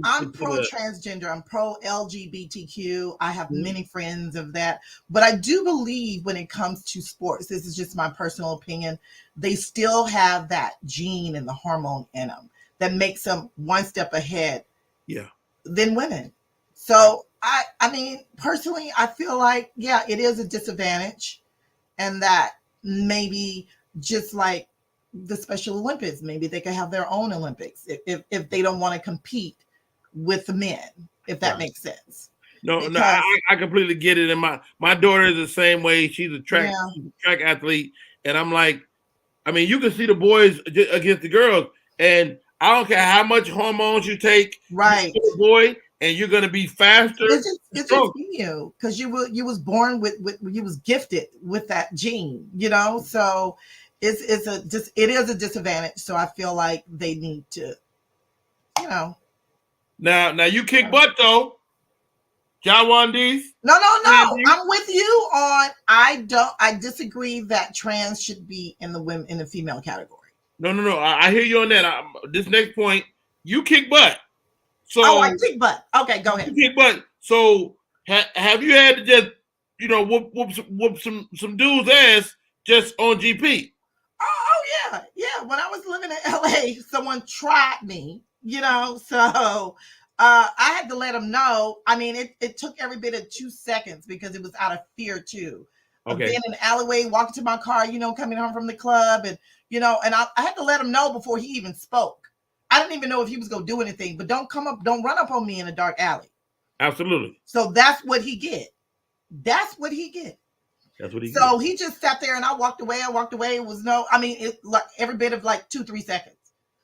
I'm pro-transgender. I'm pro-LGBTQ. I have many friends of that. But I do believe when it comes to sports, this is just my personal opinion, they still have that gene and the hormone in them that makes them one step ahead than women. So, I mean, personally, I feel like, it is a disadvantage. And that maybe just like the Special Olympics, maybe they could have their own Olympics if they don't want to compete with the men, if that makes sense. No, I completely get it. And my daughter is the same way. She's a track athlete. And I'm like, I mean, you can see the boys against the girls. And I don't care how much hormones you take, right? You're a boy, and you're gonna be faster. It's just in you because you was born with you was gifted with that gene, So it is a disadvantage. So I feel like they need to, Now you kick butt though. Jawandis? No. Candies? I'm with you on. I disagree that trans should be in the female category. No. I hear you on that. This next point, you kick butt. So I kick butt. Okay, go ahead. You kick butt. So have you had to just whoop some dudes' ass just on GP? Oh yeah. When I was living in LA, someone tried me. So I had to let them know. I mean, it took every bit of 2 seconds because it was out of fear too. Okay. Being in an alleyway, walking to my car, coming home from the club, and and I had to let him know before he even spoke. I didn't even know if he was gonna do anything, but don't run up on me in a dark alley. Absolutely. So that's what he get. So he just sat there and I walked away. It was like every bit of like 2-3 seconds.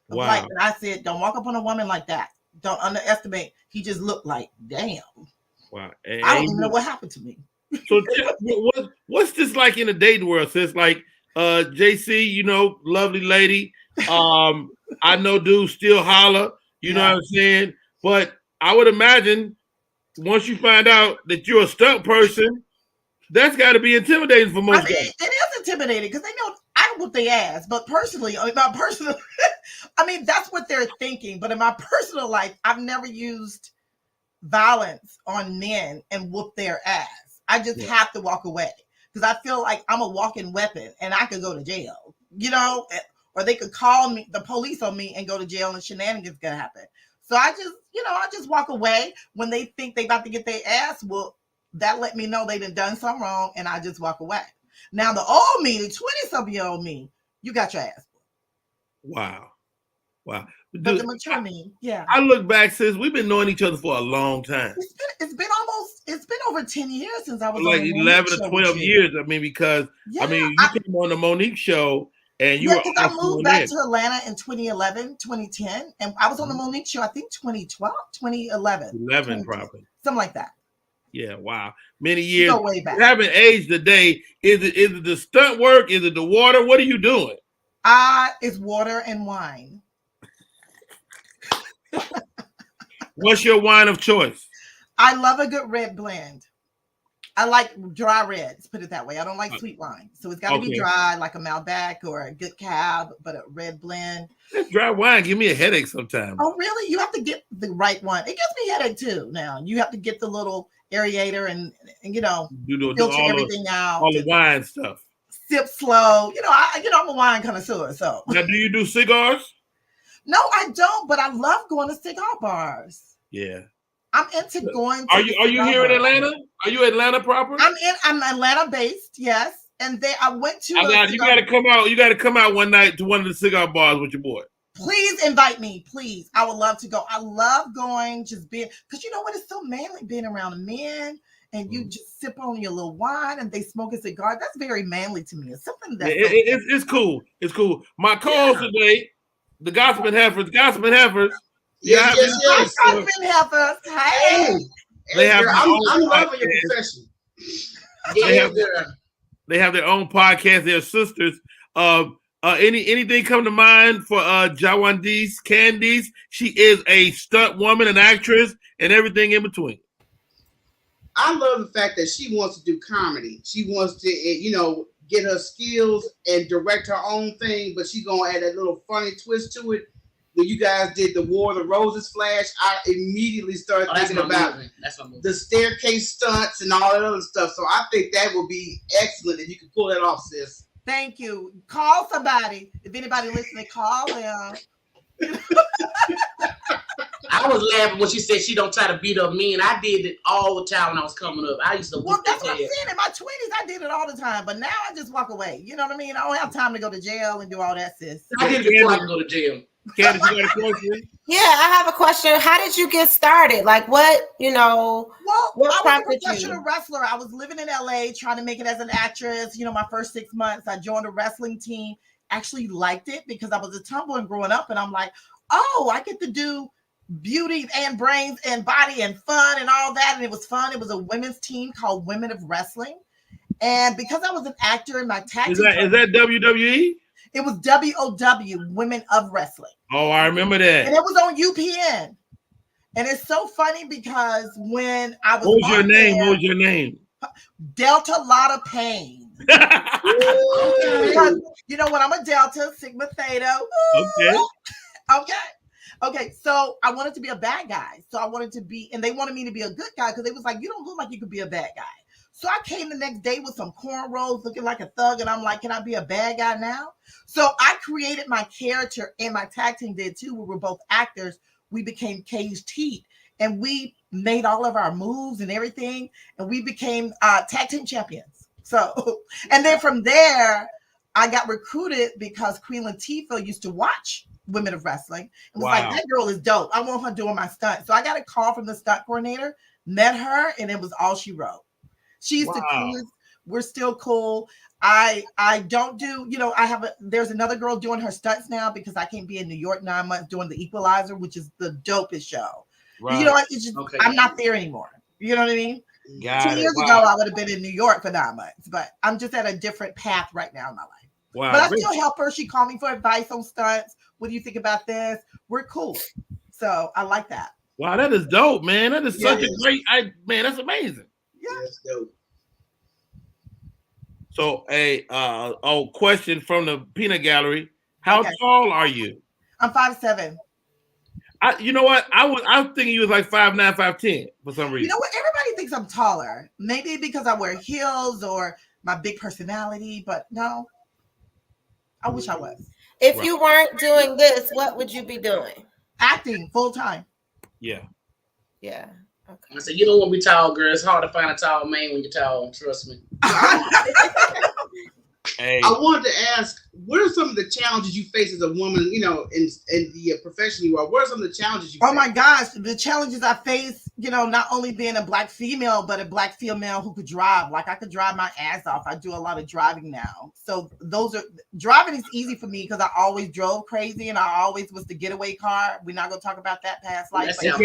Wow. And I said, don't walk up on a woman like that. Don't underestimate. He just looked like, damn. Wow. I don't even know what happened to me. So what's this like in the dating world? Sis, like JC, lovely lady. I know dudes still holler, you know what I'm saying? But I would imagine once you find out that you're a stunt person, that's got to be intimidating for most guys. It is intimidating because they know I whoop their ass. But personally, that's what they're thinking. But in my personal life, I've never used violence on men and whoop their ass. I just have to walk away because I feel like I'm a walking weapon and I could go to jail, or they could call me, the police on me, and go to jail and shenanigans could happen. So I just walk away when they think they about to get their ass whooped. That let me know they done something wrong, and I just walk away. Now the old me, the 20-something-year-old me, you got your ass whooped. Wow. But the mature me, I look back, sis, we've been knowing each other for a long time. It's been over 10 years since I was like on the 11 or 12 years. Because you came on the Monique show and you were because I moved back to Atlanta in 2011, 2010, and I was on the Monique show, I think 2012, 2011. 11 probably. Something like that. Yeah, wow. Many years. Go way back. You haven't aged today. Is it the stunt work? Is it the water? What are you doing? It's water and wine. What's your wine of choice? I love a good red blend. I like dry reds, put it that way. I don't like sweet wine. So it's got to be dry, like a Malbec or a good cab, but a red blend. That dry wine give me a headache sometimes. Oh, really? You have to get the right one. It gives me a headache too now. You have to get the little aerator and filter everything out. All the wine stuff. Sip slow. I'm a wine connoisseur. So now, do you do cigars? No, I don't, but I love going to cigar bars. Yeah. I'm into going to Are you here in Atlanta? Are you Atlanta proper? I'm Atlanta based, yes. And I went to you gotta come out. You gotta come out one night to one of the cigar bars with your boy. Please invite me, please. I would love to go. I love going, just being, because you know what? It's so manly being around men and you just sip on your little wine and they smoke a cigar. That's very manly to me. It's something that it's cool. It's cool. My co-host today, the Gossiping Heifers. Yes. Gossiping Heifers. Hey. They have I'm loving your profession. They have their own podcast. They're sisters. Anything come to mind for Jawandis Candies? She is a stunt woman, an actress, and everything in between. I love the fact that she wants to do comedy. She wants to, get her skills and direct her own thing, but she's gonna add that little funny twist to it. When you guys did the War of the Roses flash, I immediately started thinking about the staircase stunts and all that other stuff. So I think that would be excellent if you can pull that off, sis. Thank you. Call somebody. If anybody listening, call them. I was laughing when she said she don't try to beat up men. I did it all the time when I was coming up. I used to. Well, that's what I'm saying. In my 20s, I did it all the time, but now I just walk away. You know what I mean? I don't have time to go to jail and do all that, sis. I did it before I could go to jail. Candace, you got a question? Yeah, I have a question. How did you get started? Like, what Well, I was prompted a professional wrestler. I was living in LA trying to make it as an actress. My first 6 months, I joined a wrestling team. Actually liked it because I was a tomboy growing up, and I'm like, oh, I get to do beauty and brains and body and fun and all that. And it was fun. It was a women's team called Women of Wrestling. And because I was an actor in my tag is that WWE? It was WOW, Women of Wrestling. Oh, I remember that. And it was on UPN. And it's so funny because when I was What was your on name? there, What was your name? Delta Lot of Pain. Okay. Because, you know what? I'm a Delta, Sigma Theta. Okay. Okay, so I wanted to be a bad guy. So I wanted to be, and they wanted me to be a good guy because they was like, you don't look like you could be a bad guy. So I came the next day with some cornrows looking like a thug, and I'm like, can I be a bad guy now? So I created my character, and my tag team did too. We were both actors. We became Caged Heat, and we made all of our moves and everything, and we became tag team champions. So, and then from there, I got recruited because Queen Latifah used to watch Women of Wrestling and was like, that girl is dope. I want her doing my stunt. So I got a call from the stunt coordinator, met her, and it was all she wrote. She's the coolest. We're still cool. I don't do, you know, there's another girl doing her stunts now because I can't be in New York 9 months doing The Equalizer, which is the dopest show. Right. You know what? It's just, I'm not there anymore. You know what I mean? 2 years ago, I would have been in New York for 9 months, but I'm just at a different path right now in my life. Wow, but I still help her. She called me for advice on stunts. What do you think about this? We're cool. So I like that. Wow, that is dope, man. That is such a great, man, that's amazing. Yeah, that's dope. So question from the peanut gallery. How tall are you? I'm 5'7". You know what? I was thinking you was like 5'9", 5'10" for some reason. You know what? Everybody thinks I'm taller. Maybe because I wear heels or my big personality, but no. I wish I was. If you weren't doing this, what would you be doing? Acting full time. Yeah. Yeah. Okay. I said, you don't want to be tall, girl. It's hard to find a tall man when you're tall. Trust me. Hey. I wanted to ask, what are some of the challenges you face as a woman, you know, in the profession you are? What are some of the challenges you face? Oh my gosh, the challenges I face, you know, not only being a Black female, but a Black female who could drive. Like I could drive my ass off. I do a lot of driving now. So driving is easy for me because I always drove crazy and I always was the getaway car. We're not going to talk about that past life. That sounds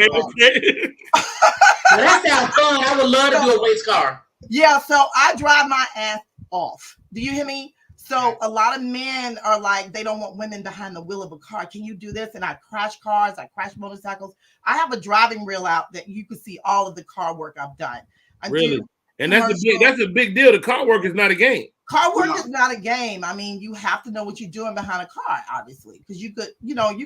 fun. I would love to do a race car. Yeah, so I drive my ass off. Do you hear me? So a lot of men are like, they don't want women behind the wheel of a car. Can you do this? And I crash cars, I crash motorcycles. I have a driving reel out that you can see all of the car work I've done. Really? And that's a big deal. The car work is not a game. Car work is not a game. I mean, you have to know what you're doing behind a car, obviously, because you could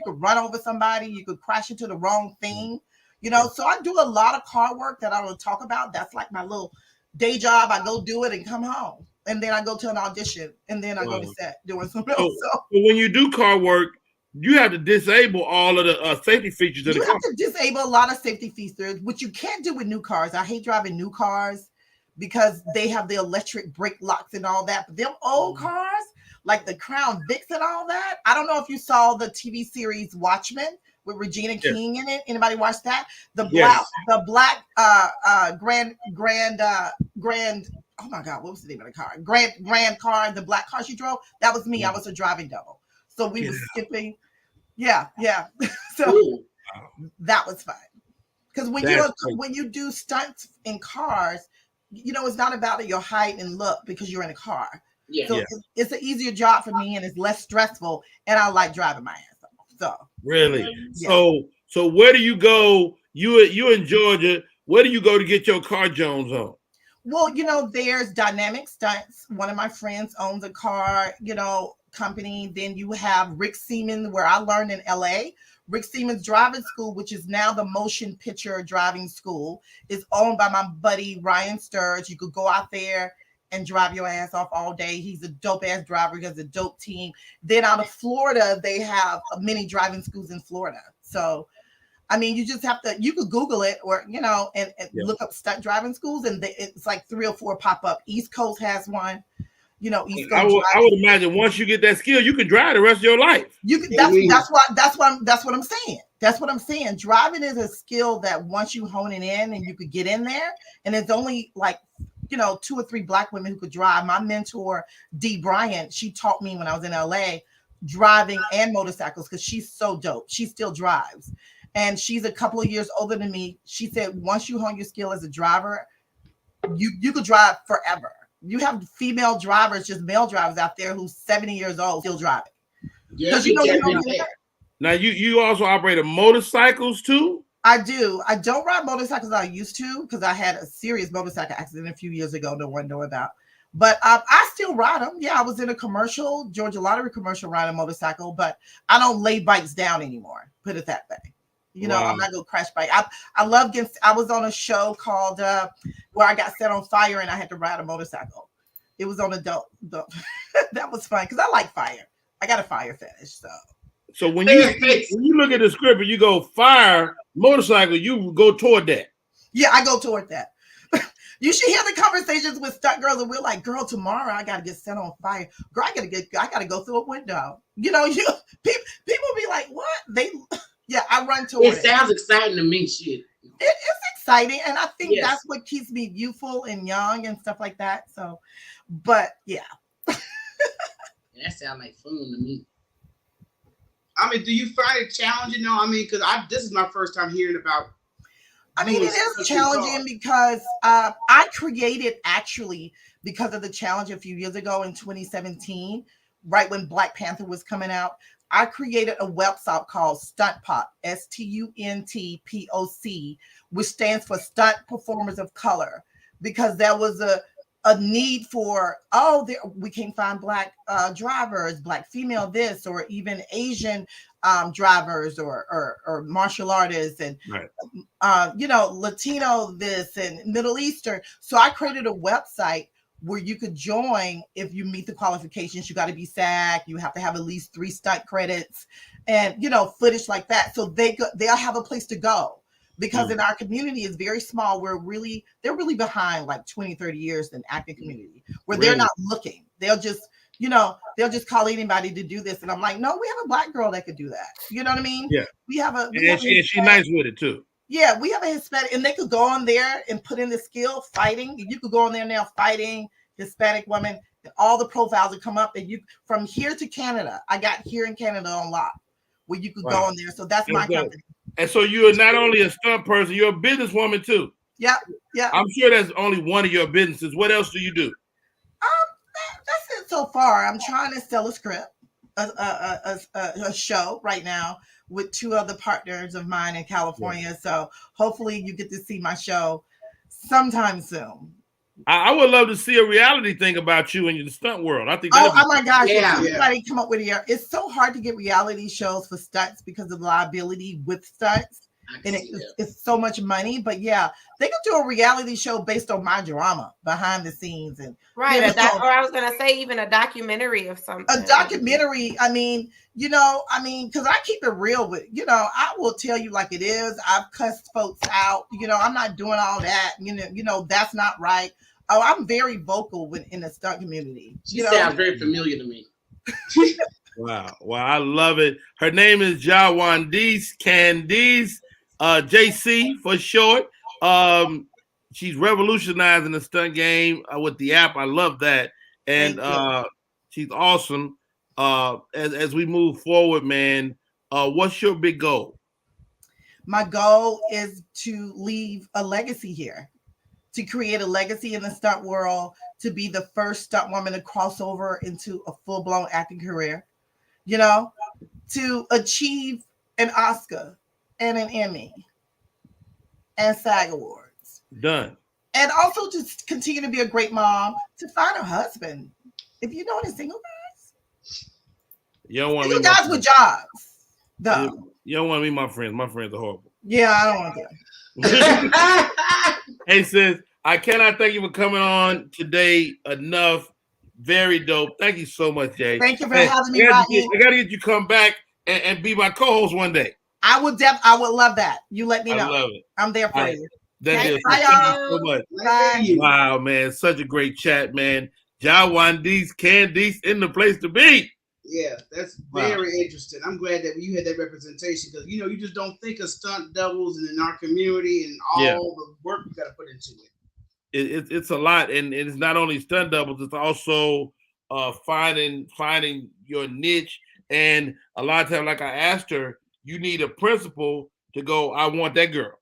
run over somebody, you could crash into the wrong thing, you know. So I do a lot of car work that I don't talk about. That's like my little day job. I go do it and come home. And then I go to an audition, and then I go to set doing something else. So when you do car work, you have to disable all of the safety features. You have to disable a lot of safety features, which you can't do with new cars. I hate driving new cars because they have the electric brake locks and all that. But them old cars, like the Crown Vics and all that, I don't know if you saw the TV series Watchmen with Regina King in it. Anybody watch that? The black grand. Oh my God, what was the name of the car? Grand car, the black car she drove. That was me. I was a driving double. So we were skipping. Yeah. So that was fun. Because when you do stunts in cars, you know, it's not about your height and look because you're in a car. Yeah. So it's an easier job for me and it's less stressful. And I like driving my ass off. So really? Yeah. So where do you go? You in Georgia, where do you go to get your car Jones on? Well, you know, there's Dynamic Stunts. One of my friends owns a car, you know, company. Then you have Rick Seaman, where I learned in LA. Rick Seaman's driving school, which is now the Motion Picture Driving School, is owned by my buddy Ryan Sturge. You could go out there and drive your ass off all day. He's a dope ass driver. He has a dope team. Then out of Florida, they have many driving schools in Florida. So I mean, you just have to, you could Google it or, you know, and look up stunt driving schools and it's like 3 or 4 pop up. East Coast has one, you know, East Coast. I would imagine once you get that skill, you can drive the rest of your life. You can, that's what I'm saying. That's what I'm saying. Driving is a skill that once you hone it in and you could get in there, and it's only like, you know, 2 or 3 black women who could drive. My mentor, Dee Bryant, she taught me when I was in LA driving and motorcycles because she's so dope. She still drives. And she's a couple of years older than me. She said, once you hone your skill as a driver, you could drive forever. You have female drivers, just male drivers out there who's 70 years old still driving. Yeah, you know, now you also operate motorcycles too? I do. I don't ride motorcycles I used to because I had a serious motorcycle accident a few years ago. No one knew about. But I still ride them. Yeah, I was in a commercial, Georgia Lottery commercial, riding a motorcycle. But I don't lay bikes down anymore. Put it that way. You know, I'm not gonna crash bike. I love getting. I was on a show called where I got set on fire and I had to ride a motorcycle. It was on adult. That was fun because I like fire. I got a fire fetish. So when you look at the script and you go fire motorcycle, you go toward that. Yeah, I go toward that. You should hear the conversations with stunt girls, and we're like, "Girl, tomorrow I gotta get set on fire. Girl, I gotta go through a window." You know, people be like, "What?" Yeah, I run toward it. It sounds exciting to me, shit. It's exciting, and I think that's what keeps me youthful and young and stuff like that. So, but yeah, that sounds like fun to me. I mean, do you find it challenging? No, I mean, because this is my first time hearing about. I mean, it is challenging because I created actually because of the challenge a few years ago in 2017, right when Black Panther was coming out. I created a website called StuntPOC, StuntPOC, which stands for Stunt Performers of Color, because there was a need for, we can't find Black drivers, Black female this, or even Asian drivers or martial artists and, Latino this and Middle Eastern. So I created a website where you could join if you meet the qualifications. You got to be SAG, you have to have at least 3 stunt credits and, footage like that. So they'll have a place to go. Because in our community is very small. They're really behind like 20, 30 years in acting community where they're not looking. They'll just call anybody to do this. And I'm like, no, we have a Black girl that could do that. You know what I mean? Yeah. She's nice with it too. Yeah, we have a Hispanic, and they could go on there and put in the skill fighting. You could go on there now fighting Hispanic women, and all the profiles would come up. And you from here to Canada, I got here in Canada on lock where you could go on there. So that's my company. And so you are not only a stunt person, you're a businesswoman too. Yeah. I'm sure that's only one of your businesses. What else do you do? That's it so far. I'm trying to sell a script, a show right now with 2 other partners of mine in California. So hopefully you get to see my show sometime soon. I would love to see a reality thing about you in the stunt world. I think. Oh my gosh! Yeah. Everybody come up with it. It's so hard to get reality shows for stunts because of liability with stunts, and it's so much money. But yeah, they could do a reality show based on my drama behind the scenes and or I was gonna say even a documentary of something. A documentary. I mean, because I keep it real with I will tell you like it is. I've cussed folks out. I'm not doing all that. That's not right. Oh, I'm very vocal in the stunt community. She sounds very familiar to me. Wow, I love it. Her name is Candice, JC for short. She's revolutionizing the stunt game with the app. I love that, and she's awesome. As we move forward, man, what's your big goal? My goal is to leave a legacy here. To create a legacy in the stunt world, to be the first stunt woman to cross over into a full-blown acting career, to achieve an Oscar and an Emmy and SAG Awards. Done. And also to continue to be a great mom, to find a husband. If you know any single guys. You don't want single guys with jobs. Though. You don't want to be my friends. My friends are horrible. Yeah, I don't want to. Hey, sis, I cannot thank you for coming on today enough. Very dope. Thank you so much, Jay. Thank you for having me, Rodney. I got to get you come back and be my co-host one day. I would love that. You let me know. I love it. I'm there for you. Thank you so much. Bye. Wow, man. Such a great chat, man. Candice in the place to be. Yeah, that's very interesting. I'm glad that you had that representation because you just don't think of stunt doubles and in our community and all the work you got to put into it. It's a lot, and it's not only stunt doubles; it's also finding your niche. And a lot of times, like I asked her, you need a principal to go. I want that girl.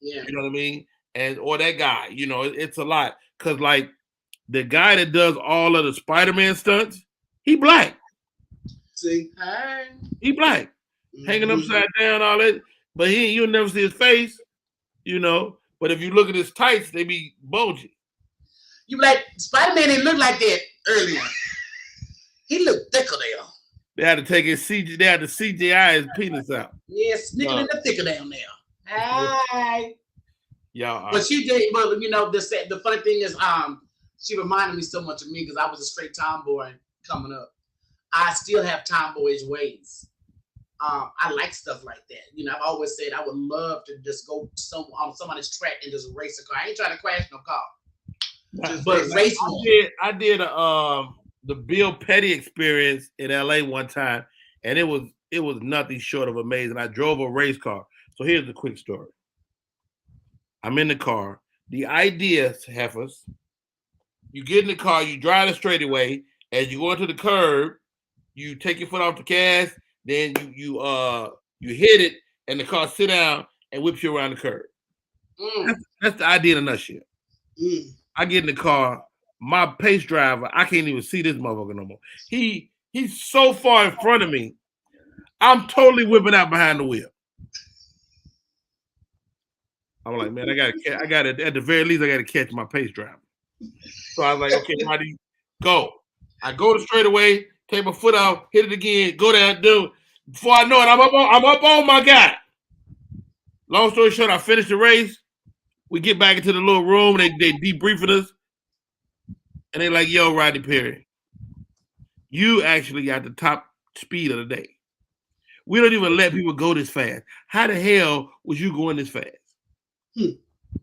Yeah, you know what I mean, or that guy. It's a lot because like the guy that does all of the Spider-Man stunts, he Black. See, he Black, hanging upside down, all that. but you'll never see his face, you know. But if you look at his tights, they be bulgy. You like Spider-Man didn't look like that earlier. He looked thicker there. They had to take his CGI. They had to CGI his penis out. Yeah, sneaking in the thicker down there. Hi. Y'all. But she did. But you know, the funny thing is, she reminded me so much of me because I was a straight tomboy coming up. I still have tomboyish ways. I like stuff like that. You know, I've always said I would love to just go on somebody's track and just race a car. I ain't trying to crash no car. But race I did the Bill Petty experience in LA one time, and it was nothing short of amazing. I drove a race car. So here's the quick story. I'm in the car. The idea, heifers, you get in the car, you drive the straightaway. As you go into the curb, you take your foot off the gas, then you hit it, and the car sit down and whips you around the curb. That's the idea in a nutshell. I get in the car, my pace driver, I can't even see this motherfucker no more. He's so far in front of me, I'm totally whipping out behind the wheel. I'm like, man, I got it. At the very least, I got to catch my pace driver. So I was like, okay, how do you go? I go to straightaway, take my foot off, hit it again, go there, do. Before I know it, I'm up on my guy. Long story short, I finished the race. We get back into the little room. They debriefing us, and they're like, "Yo, Rodney Perry, you actually got the top speed of the day. We don't even let people go this fast. How the hell was you going this fast?"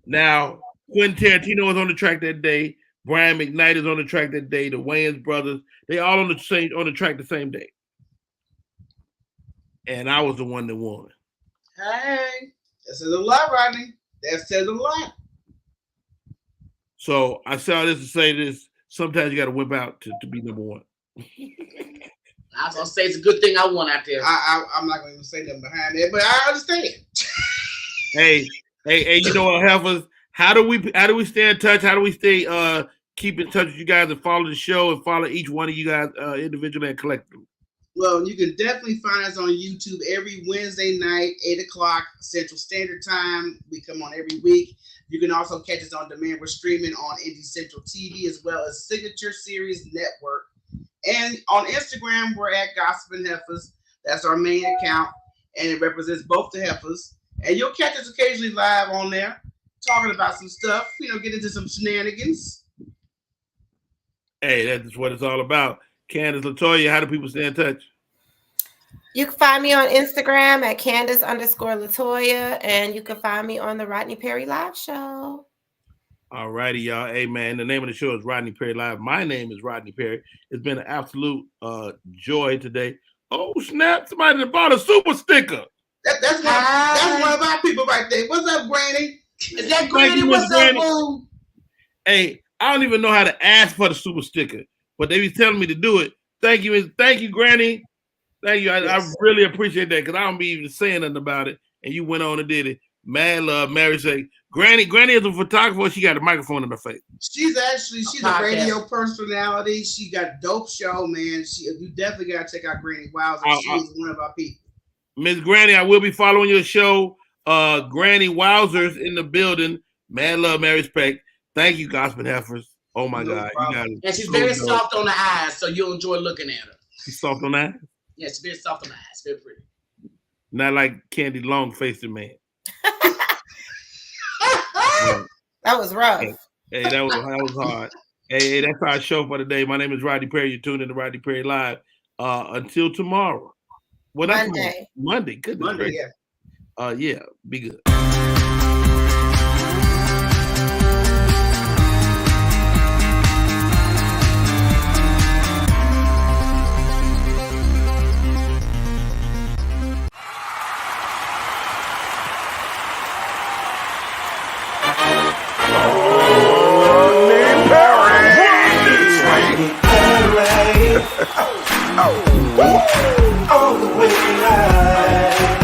Now, Quentin Tarantino was on the track that day. Brian McKnight is on the track that day. The Wayans brothers, they all on the track the same day. And I was the one that won. Hey, that says a lot, Rodney. That says a lot. So I saw this to say this. Sometimes you got to whip out to be number one. I was gonna say it's a good thing I won out there. I'm not gonna even say nothing behind that, but I understand. Hey, you know what, heifers? How do we stay in touch? How do we stay keep in touch with you guys and follow the show and follow each one of you guys individually and collectively? Well, you can definitely find us on YouTube every Wednesday night, 8 o'clock Central Standard Time. We come on every week. You can also catch us on demand. We're streaming on Indie Central TV as well as Signature Series Network. And on Instagram, we're at Gossip and Heifers. That's our main account, and it represents both the heifers. And you'll catch us occasionally live on there, talking about some stuff, get into some shenanigans. Hey, that's what it's all about. Candace LaToya, how do people stay in touch? You can find me on Instagram at Candace_LaToya, and you can find me on the Rodney Perry Live Show. All righty, y'all. Hey, man, the name of the show is Rodney Perry Live. My name is Rodney Perry. It's been an absolute joy today. Oh, snap. Somebody bought a super sticker. That's one of our people right there. What's up, Granny? Is that Granny? What's up, Boom? Hey, I don't even know how to ask for the super sticker, but they be telling me to do it. Thank you, Granny. Thank you. I really appreciate that because I don't be even saying nothing about it, and you went on and did it. Mad love. Mary say, Granny is a photographer. She got a microphone in her face. She's a radio personality. She got a dope show, man. You definitely got to check out Granny Wowzer. She's one of our people. Miss Granny, I will be following your show. Granny Wowzer's in the building. Mad love, mad respect. Thank you, Gospel Heifers. Oh my God. You guys and she's very soft on the eyes, so you'll enjoy looking at her. She's soft on the eyes? Yeah, she's very soft on the eyes. Very pretty. Not like Candy Long-Faced Man. That was rough. Hey, that was hard. Hey, that's our show for today. My name is Rodney Perry. You're tuned in to Rodney Perry Live. Until tomorrow. Well, that's Monday. Goodness Monday, yeah. Yeah, be good.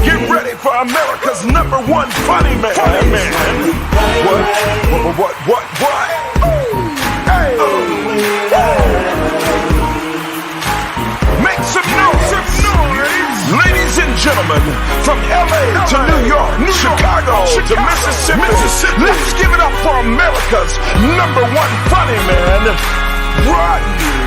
Get ready for America's #1 funny man. What? Hey. Make some noise. Ladies and gentlemen, from LA to New York, Chicago to Mississippi. Let's give it up for America's #1 funny man, Rodney.